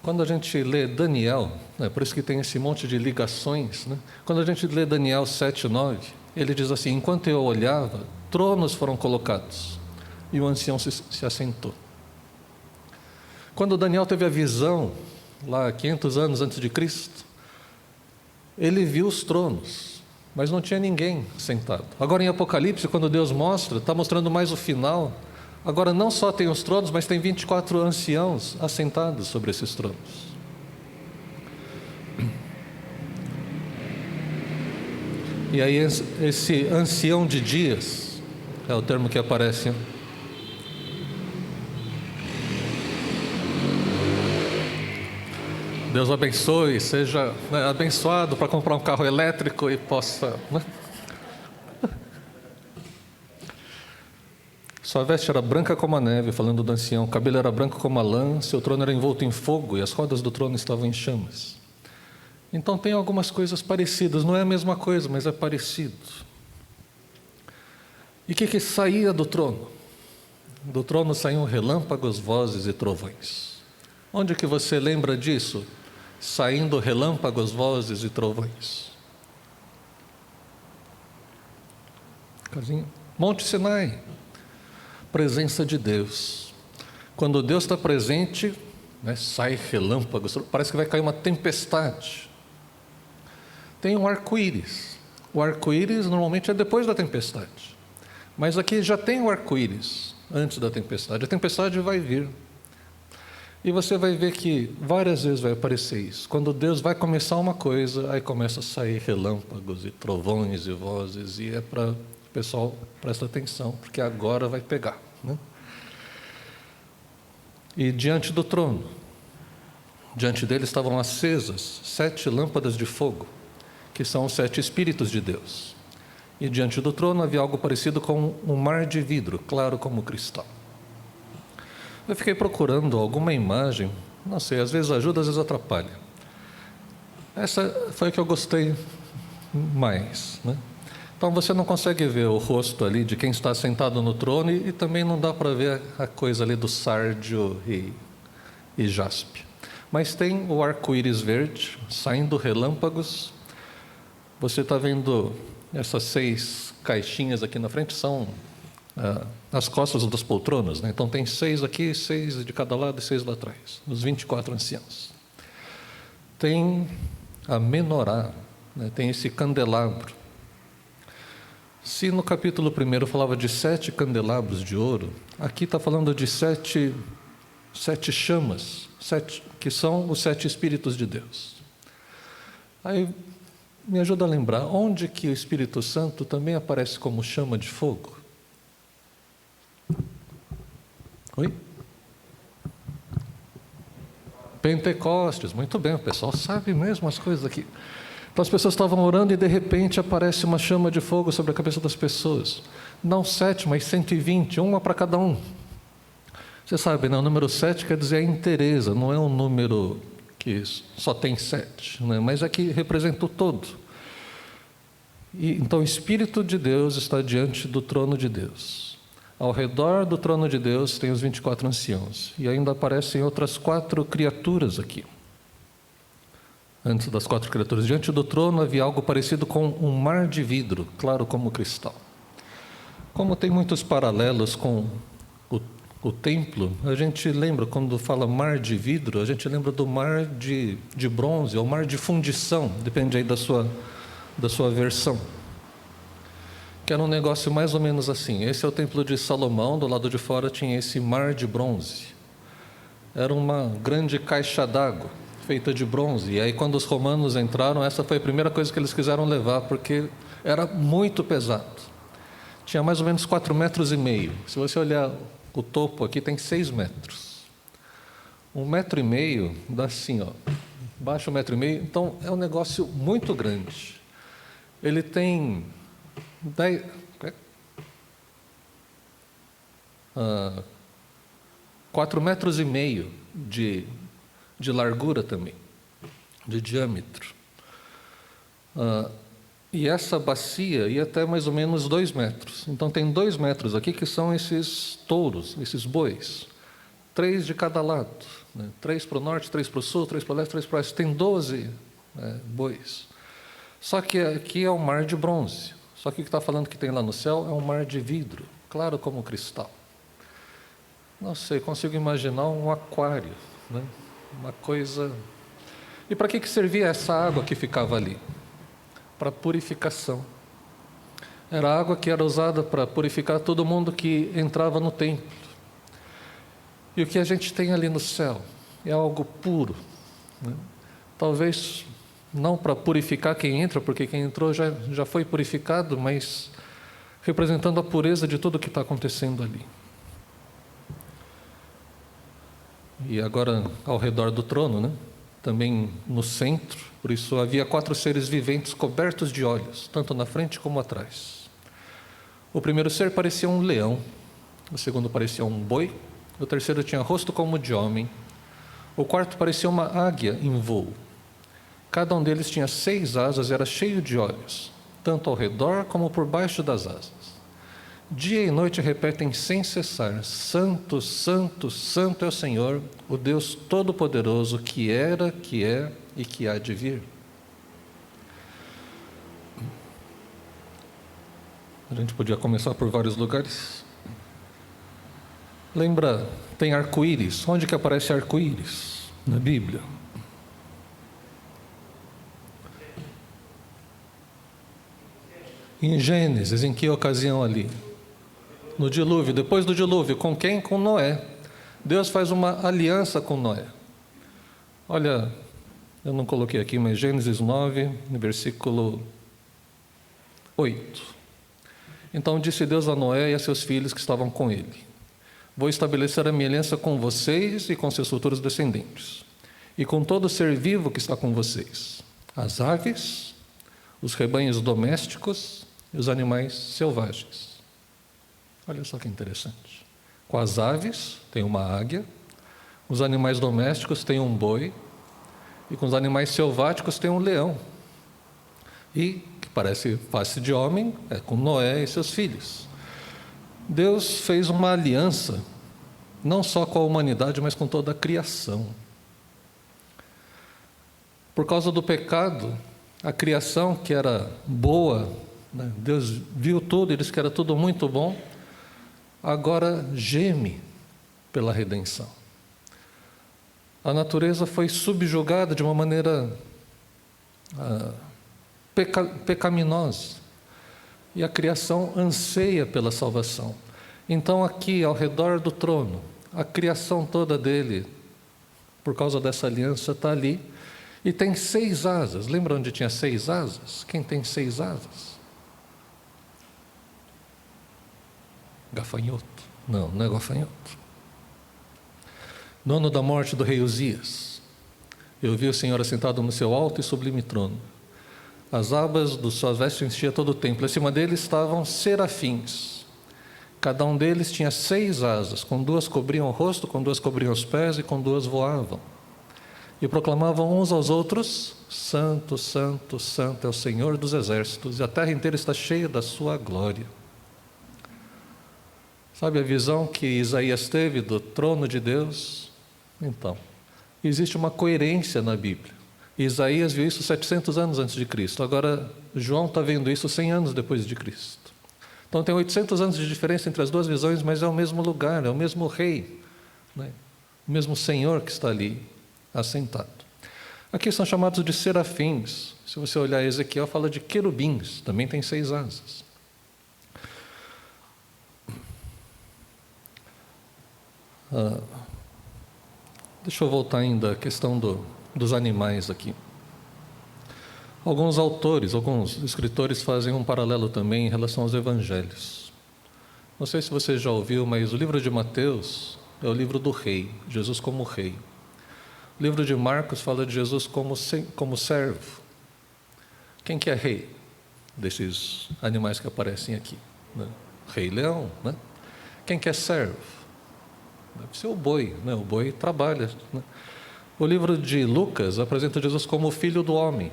Quando a gente lê Daniel, por isso que tem esse monte de ligações, né? Quando a gente lê Daniel 7:9, ele diz assim: enquanto eu olhava, tronos foram colocados, e o ancião se assentou. Quando Daniel teve a visão, lá 500 anos antes de Cristo, ele viu os tronos, mas não tinha ninguém sentado. Agora em Apocalipse, quando Deus mostra, está mostrando mais o final. Agora não só tem os tronos, mas tem 24 anciãos assentados sobre esses tronos. E aí esse ancião de dias, é o termo que aparece. Deus abençoe, seja abençoado para comprar um carro elétrico e possa... Sua veste era branca como a neve, falando do ancião, o cabelo era branco como a lã, seu trono era envolto em fogo e as rodas do trono estavam em chamas. Então tem algumas coisas parecidas, não é a mesma coisa, mas é parecido. E o que saía do trono? Do trono saíam relâmpagos, vozes e trovões. Onde que você lembra disso? Saindo relâmpagos, vozes e trovões. Monte Sinai. Presença de Deus. Quando Deus está presente, né, sai relâmpagos, parece que vai cair uma tempestade. Tem um arco-íris. O arco-íris normalmente é depois da tempestade. Mas aqui já tem o arco-íris antes da tempestade. A tempestade vai vir. E você vai ver que várias vezes vai aparecer isso. Quando Deus vai começar uma coisa, aí começa a sair relâmpagos e trovões e vozes. E é para o pessoal prestar atenção, porque agora vai pegar. Né? E diante do trono, diante dele estavam acesas 7 lâmpadas de fogo, que são os 7 Espíritos de Deus. E diante do trono havia algo parecido com um mar de vidro, claro como cristal. Eu fiquei procurando alguma imagem, não sei, às vezes ajuda, às vezes atrapalha. Essa foi a que eu gostei mais, né? Então você não consegue ver o rosto ali de quem está sentado no trono e também não dá para ver a coisa ali do sárdio e jaspe. Mas tem o arco-íris verde, saindo relâmpagos. Você está vendo essas 6 caixinhas aqui na frente, são as costas das poltronas, né? Então tem 6 aqui, 6 de cada lado e 6 lá atrás, os 24 anciãos. Tem a menorá, né? Tem esse candelabro. Se no capítulo 1 falava de 7 candelabros de ouro, aqui está falando de 7 chamas, 7, que são os 7 Espíritos de Deus. Aí me ajuda a lembrar, onde que o Espírito Santo também aparece como chama de fogo? Oi? Pentecostes, muito bem, o pessoal sabe mesmo as coisas aqui. Então as pessoas estavam orando e de repente aparece uma chama de fogo sobre a cabeça das pessoas. Não 7, mas 120, uma para cada um. Você sabe, né? O número 7 quer dizer a inteireza, não é um número que só tem 7, né? Mas é que representa o todo. E, então o Espírito de Deus está diante do trono de Deus. Ao redor do trono de Deus tem os 24 anciãos. E ainda aparecem outras 4 criaturas aqui. Antes das 4 criaturas, diante do trono havia algo parecido com um mar de vidro, claro como cristal. Como tem muitos paralelos com o templo, a gente lembra, quando fala mar de vidro, a gente lembra do mar de bronze, ou mar de fundição, depende aí da sua versão. Que era um negócio mais ou menos assim. Esse é o templo de Salomão, do lado de fora tinha esse mar de bronze. Era uma grande caixa d'água, feita de bronze. E aí quando os romanos entraram, essa foi a primeira coisa que eles quiseram levar, porque era muito pesado. Tinha mais ou menos 4,5 metros. Se você olhar o topo aqui, tem 6 metros. 1,5 metro dá assim, ó, baixo 1,5 metro. Então é um negócio muito grande. Ele tem 4,5 metros de largura também, de diâmetro. E essa bacia ia até mais ou menos 2 metros. Então tem 2 metros aqui que são esses touros, esses bois. 3 de cada lado. Né? 3 para o norte, 3 para o sul, 3 para o leste, 3 para o oeste. Tem 12 bois. Só que aqui é um mar de bronze. Só que o que está falando que tem lá no céu é um mar de vidro, claro como cristal. Não sei, consigo imaginar um aquário, né? Uma coisa... E para que servia essa água que ficava ali? Para purificação. Era a água que era usada para purificar todo mundo que entrava no templo. E o que a gente tem ali no céu é algo puro, né? Talvez não para purificar quem entra, porque quem entrou já foi purificado, mas representando a pureza de tudo o que está acontecendo ali. E agora, ao redor do trono, né? Também no centro, por isso havia 4 seres viventes cobertos de olhos, tanto na frente como atrás. O primeiro ser parecia um leão, o segundo parecia um boi, o terceiro tinha rosto como de homem, o quarto parecia uma águia em voo. Cada um deles tinha 6 asas e era cheio de olhos, tanto ao redor como por baixo das asas. Dia e noite repetem sem cessar: Santo, Santo, Santo é o Senhor, o Deus Todo-Poderoso, que era, que é e que há de vir. A gente podia começar por vários lugares. Lembra, tem arco-íris. Onde que aparece arco-íris? Na Bíblia. Em Gênesis, em que ocasião ali? No dilúvio. Depois do dilúvio, com quem? Com Noé. Deus faz uma aliança com Noé. Olha, eu não coloquei aqui, mas Gênesis 9, versículo 8. Então disse Deus a Noé e a seus filhos que estavam com ele: vou estabelecer a minha aliança com vocês e com seus futuros descendentes, e com todo ser vivo que está com vocês, as aves, os rebanhos domésticos e os animais selvagens. Olha só que interessante. Com as aves tem uma águia, os animais domésticos tem um boi, e com os animais selváticos tem um leão. E, que parece face de homem, é com Noé e seus filhos. Deus fez uma aliança, não só com a humanidade, mas com toda a criação. Por causa do pecado, a criação que era boa, né? Deus viu tudo e disse que era tudo muito bom, agora geme pela redenção. A natureza foi subjugada de uma maneira pecaminosa, e a criação anseia pela salvação. Então aqui, ao redor do trono, a criação toda dele, por causa dessa aliança, está ali, e tem 6 asas. Lembra onde tinha 6 asas? Quem tem 6 asas? Gafanhoto. Não, não é gafanhoto. No ano da morte do rei Uzias, eu vi o Senhor assentado no seu alto e sublime trono. As abas dos suas vestes enchiam todo o templo. Acima deles estavam serafins. Cada um deles tinha 6 asas, com 2 cobriam o rosto, com 2 cobriam os pés e com 2 voavam. E proclamavam uns aos outros: Santo, Santo, Santo é o Senhor dos exércitos, e a terra inteira está cheia da sua glória. Sabe a visão que Isaías teve do trono de Deus? Então, existe uma coerência na Bíblia. Isaías viu isso 700 anos antes de Cristo. Agora, João está vendo isso 100 anos depois de Cristo. Então, tem 800 anos de diferença entre as duas visões, mas é o mesmo lugar, é o mesmo rei, né? O mesmo Senhor que está ali assentado. Aqui são chamados de serafins. Se você olhar Ezequiel, fala de querubins, também tem 6 asas. Deixa eu voltar ainda à questão dos animais aqui. Alguns autores, alguns escritores fazem um paralelo também em relação aos evangelhos. Não sei se você já ouviu, mas o livro de Mateus é o livro do rei, Jesus como rei. O livro de Marcos fala de Jesus como servo. Quem que é rei desses animais que aparecem aqui? Né? Rei leão, né? Quem que é servo? Deve ser o boi, né? O boi trabalha, né? O livro de Lucas apresenta Jesus como filho do homem.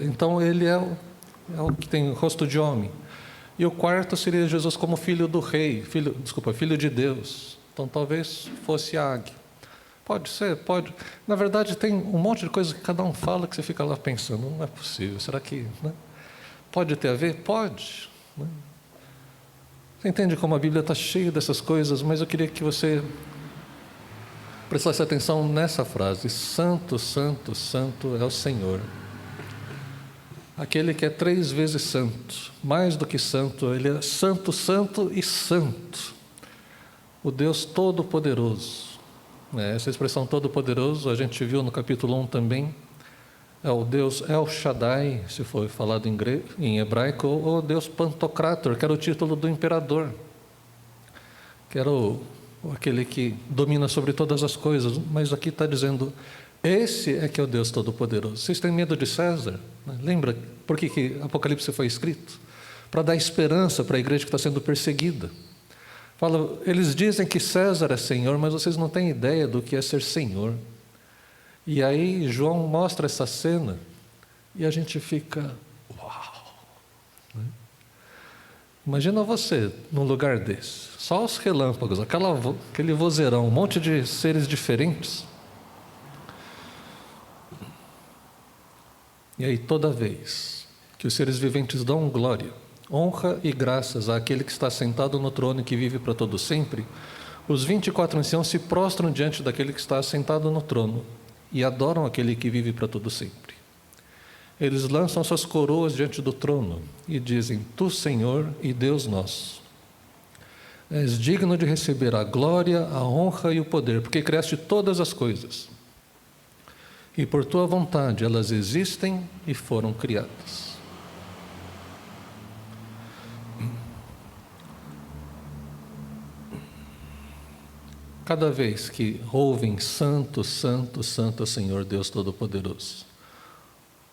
Então ele é o que tem rosto de homem. E o quarto seria Jesus como filho do rei, filho de Deus. Então talvez fosse a águia. Pode ser, pode. Na verdade tem um monte de coisa que cada um fala que você fica lá pensando: não é possível, será que, né? Pode ter a ver? Pode, né? Você entende como a Bíblia está cheia dessas coisas, mas eu queria que você prestasse atenção nessa frase: Santo, Santo, Santo é o Senhor. Aquele que é 3 vezes santo, mais do que santo, ele é santo, santo e santo. O Deus Todo-Poderoso. Essa expressão Todo-Poderoso a gente viu no capítulo 1 também. É o Deus El Shaddai, se for falado em hebraico, ou Deus Pantocrator, que era o título do imperador, que era aquele que domina sobre todas as coisas. Mas aqui está dizendo: esse é que é o Deus Todo-Poderoso. Vocês têm medo de César? Lembra por que Apocalipse foi escrito? Para dar esperança para a igreja que está sendo perseguida. Fala, eles dizem que César é Senhor, mas vocês não têm ideia do que é ser Senhor. E aí João mostra essa cena e a gente fica, uau! Imagina você num lugar desse, só os relâmpagos, aquele vozeirão, um monte de seres diferentes. E aí toda vez que os seres viventes dão glória, honra e graças àquele que está sentado no trono e que vive para todo sempre, os 24 anciãos se prostram diante daquele que está sentado no trono e adoram aquele que vive para todo sempre. Eles lançam suas coroas diante do trono e dizem: Tu, Senhor e Deus nosso, és digno de receber a glória, a honra e o poder, porque criaste todas as coisas. E por tua vontade elas existem e foram criadas. Cada vez que ouvem Santo, Santo, Santo Senhor Deus Todo-Poderoso,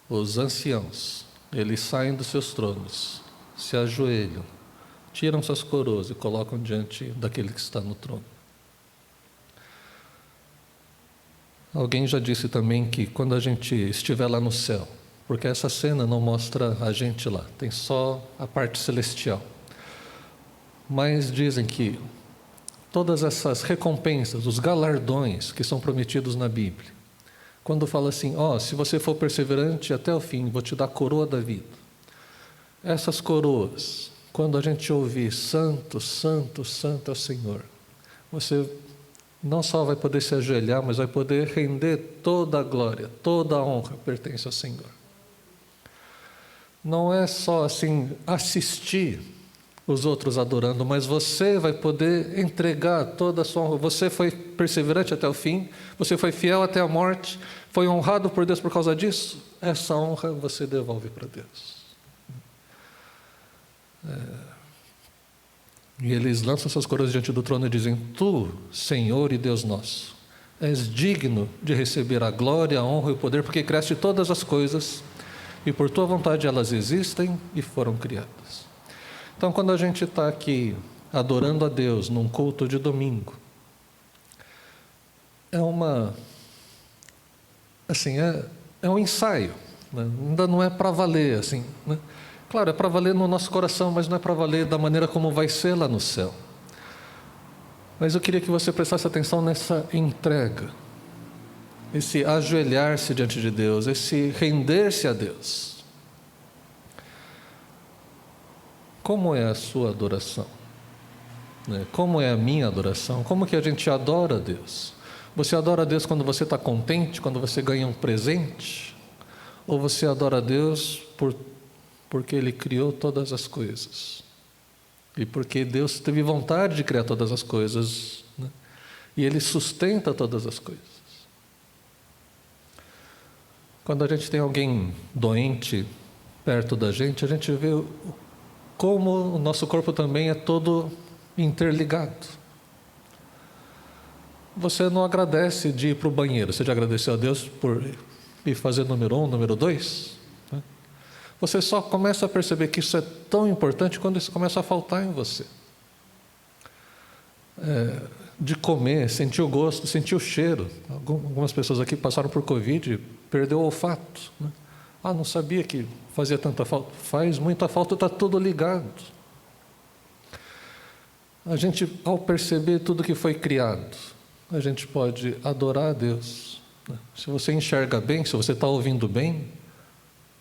os anciãos, eles saem dos seus tronos, se ajoelham, tiram suas coroas e colocam diante daquele que está no trono. Alguém já disse também que quando a gente estiver lá no céu, porque essa cena não mostra a gente lá, tem só a parte celestial. Mas dizem que todas essas recompensas, os galardões que são prometidos na Bíblia, quando fala assim, se você for perseverante até o fim, vou te dar a coroa da vida. Essas coroas, quando a gente ouvir Santo, Santo, Santo é o Senhor, você não só vai poder se ajoelhar, mas vai poder render toda a glória, toda a honra pertence ao Senhor. Não é só assim assistir os outros adorando, mas você vai poder entregar toda a sua honra. Você foi perseverante até o fim, você foi fiel até a morte, foi honrado por Deus por causa disso, essa honra você devolve para Deus. E eles lançam suas coroas diante do trono e dizem: Tu, Senhor e Deus nosso, és digno de receber a glória, a honra e o poder, porque criaste todas as coisas e por tua vontade elas existem e foram criadas. Então, quando a gente está aqui adorando a Deus num culto de domingo, é um ensaio, né? Ainda não é para valer, assim, né? Claro, é para valer no nosso coração, mas não é para valer da maneira como vai ser lá no céu. Mas eu queria que você prestasse atenção nessa entrega, esse ajoelhar-se diante de Deus, esse render-se a Deus. Como é a sua adoração? Como é a minha adoração? Como que a gente adora a Deus? Você adora a Deus quando você está contente, quando você ganha um presente? Ou você adora a Deus porque Ele criou todas as coisas? E porque Deus teve vontade de criar todas as coisas, né? E Ele sustenta todas as coisas. Quando a gente tem alguém doente perto da gente vê como o nosso corpo também é todo interligado. Você não agradece de ir para o banheiro, você já agradeceu a Deus por ir fazer número 1, número 2? Né? Você só começa a perceber que isso é tão importante quando isso começa a faltar em você. De comer, sentir o gosto, sentir o cheiro. Algumas pessoas aqui passaram por Covid e perdeu o olfato, né? Não sabia que fazia tanta falta. Faz muita falta, está tudo ligado. A gente, ao perceber tudo que foi criado, a gente pode adorar a Deus, né? Se você enxerga bem, se você está ouvindo bem,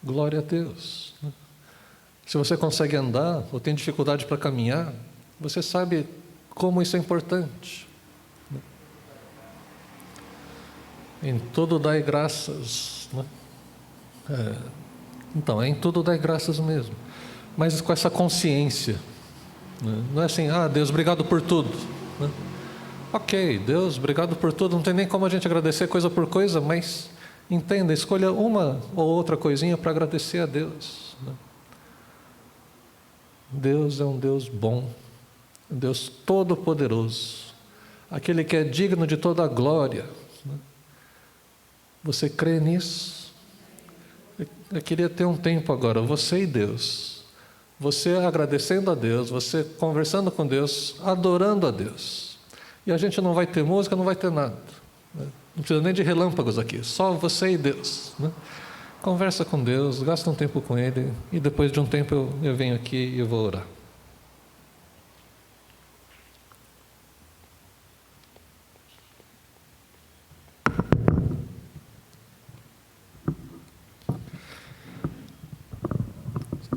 glória a Deus, né? Se você consegue andar ou tem dificuldade para caminhar, você sabe como isso é importante, né? Em tudo dai graças, né? Então, em tudo dai graças mesmo, mas com essa consciência, né? Não é assim, Deus, obrigado por tudo, né? Ok, Deus, obrigado por tudo, não tem nem como a gente agradecer coisa por coisa, mas entenda, escolha uma ou outra coisinha para agradecer a Deus, né? Deus é um Deus bom, um Deus todo-poderoso, aquele que é digno de toda a glória, né? Você crê nisso? Eu queria ter um tempo agora, você e Deus, você agradecendo a Deus, você conversando com Deus, adorando a Deus. E a gente não vai ter música, não vai ter nada, né? Não precisa nem de relâmpagos aqui, só você e Deus, né? Conversa com Deus, gasta um tempo com Ele, e depois de um tempo eu venho aqui e eu vou orar.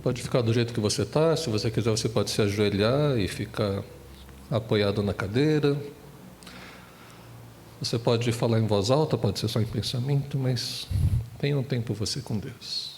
Pode ficar do jeito que você está. Se você quiser, você pode se ajoelhar e ficar apoiado na cadeira. Você pode falar em voz alta, pode ser só em pensamento, mas tenha um tempo você com Deus.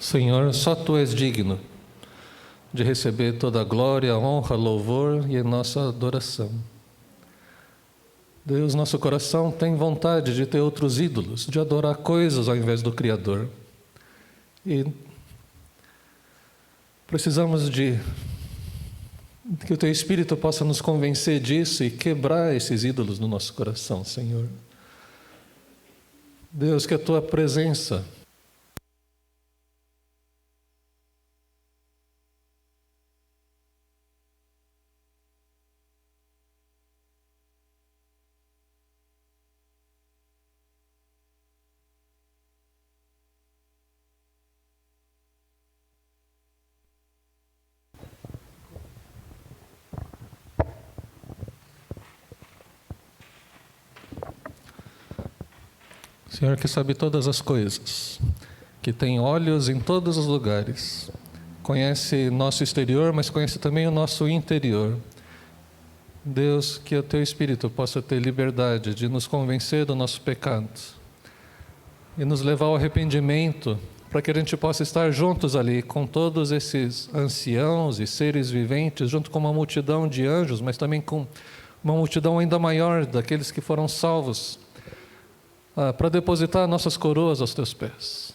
Senhor, só Tu és digno de receber toda a glória, honra, louvor e nossa adoração. Deus, nosso coração tem vontade de ter outros ídolos, de adorar coisas ao invés do Criador. E precisamos que o Teu Espírito possa nos convencer disso e quebrar esses ídolos no nosso coração, Senhor. Deus, que a Tua presença Senhor, que sabe todas as coisas, que tem olhos em todos os lugares, conhece nosso exterior, mas conhece também o nosso interior. Deus, que o Teu Espírito possa ter liberdade de nos convencer do nosso pecado e nos levar ao arrependimento, para que a gente possa estar juntos ali com todos esses anciãos e seres viventes, junto com uma multidão de anjos, mas também com uma multidão ainda maior daqueles que foram salvos, para depositar nossas coroas aos Teus pés.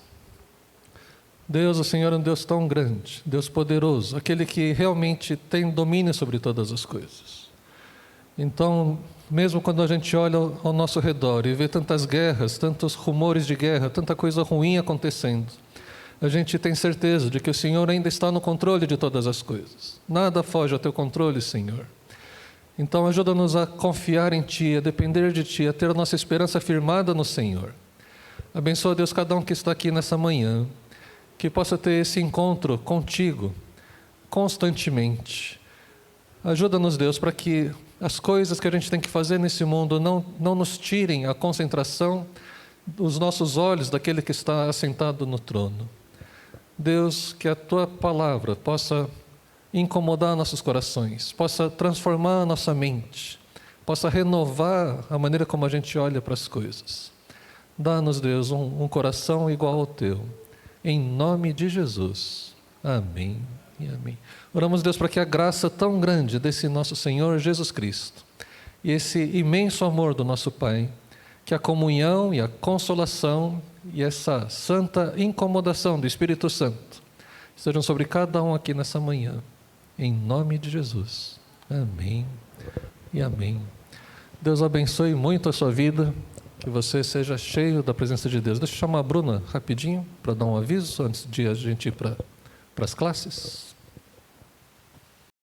Deus, o Senhor é um Deus tão grande, Deus poderoso, aquele que realmente tem domínio sobre todas as coisas. Então, mesmo quando a gente olha ao nosso redor e vê tantas guerras, tantos rumores de guerra, tanta coisa ruim acontecendo, a gente tem certeza de que o Senhor ainda está no controle de todas as coisas. Nada foge ao Teu controle, Senhor. Então ajuda-nos a confiar em Ti, a depender de Ti, a ter a nossa esperança firmada no Senhor. Abençoa, Deus, cada um que está aqui nessa manhã, que possa ter esse encontro contigo constantemente. Ajuda-nos, Deus, para que as coisas que a gente tem que fazer nesse mundo não nos tirem a concentração dos nossos olhos daquele que está assentado no trono. Deus, que a Tua palavra possa incomodar nossos corações, possa transformar a nossa mente, possa renovar a maneira como a gente olha para as coisas. Dá-nos, Deus, um coração igual ao teu. Em nome de Jesus. Amém e amém. Oramos, Deus, para que a graça tão grande desse nosso Senhor Jesus Cristo e esse imenso amor do nosso Pai, que a comunhão e a consolação e essa santa incomodação do Espírito Santo estejam sobre cada um aqui nessa manhã. Em nome de Jesus. Amém e amém. Deus abençoe muito a sua vida, que você seja cheio da presença de Deus. Deixa eu chamar a Bruna rapidinho para dar um aviso antes de a gente ir para as classes.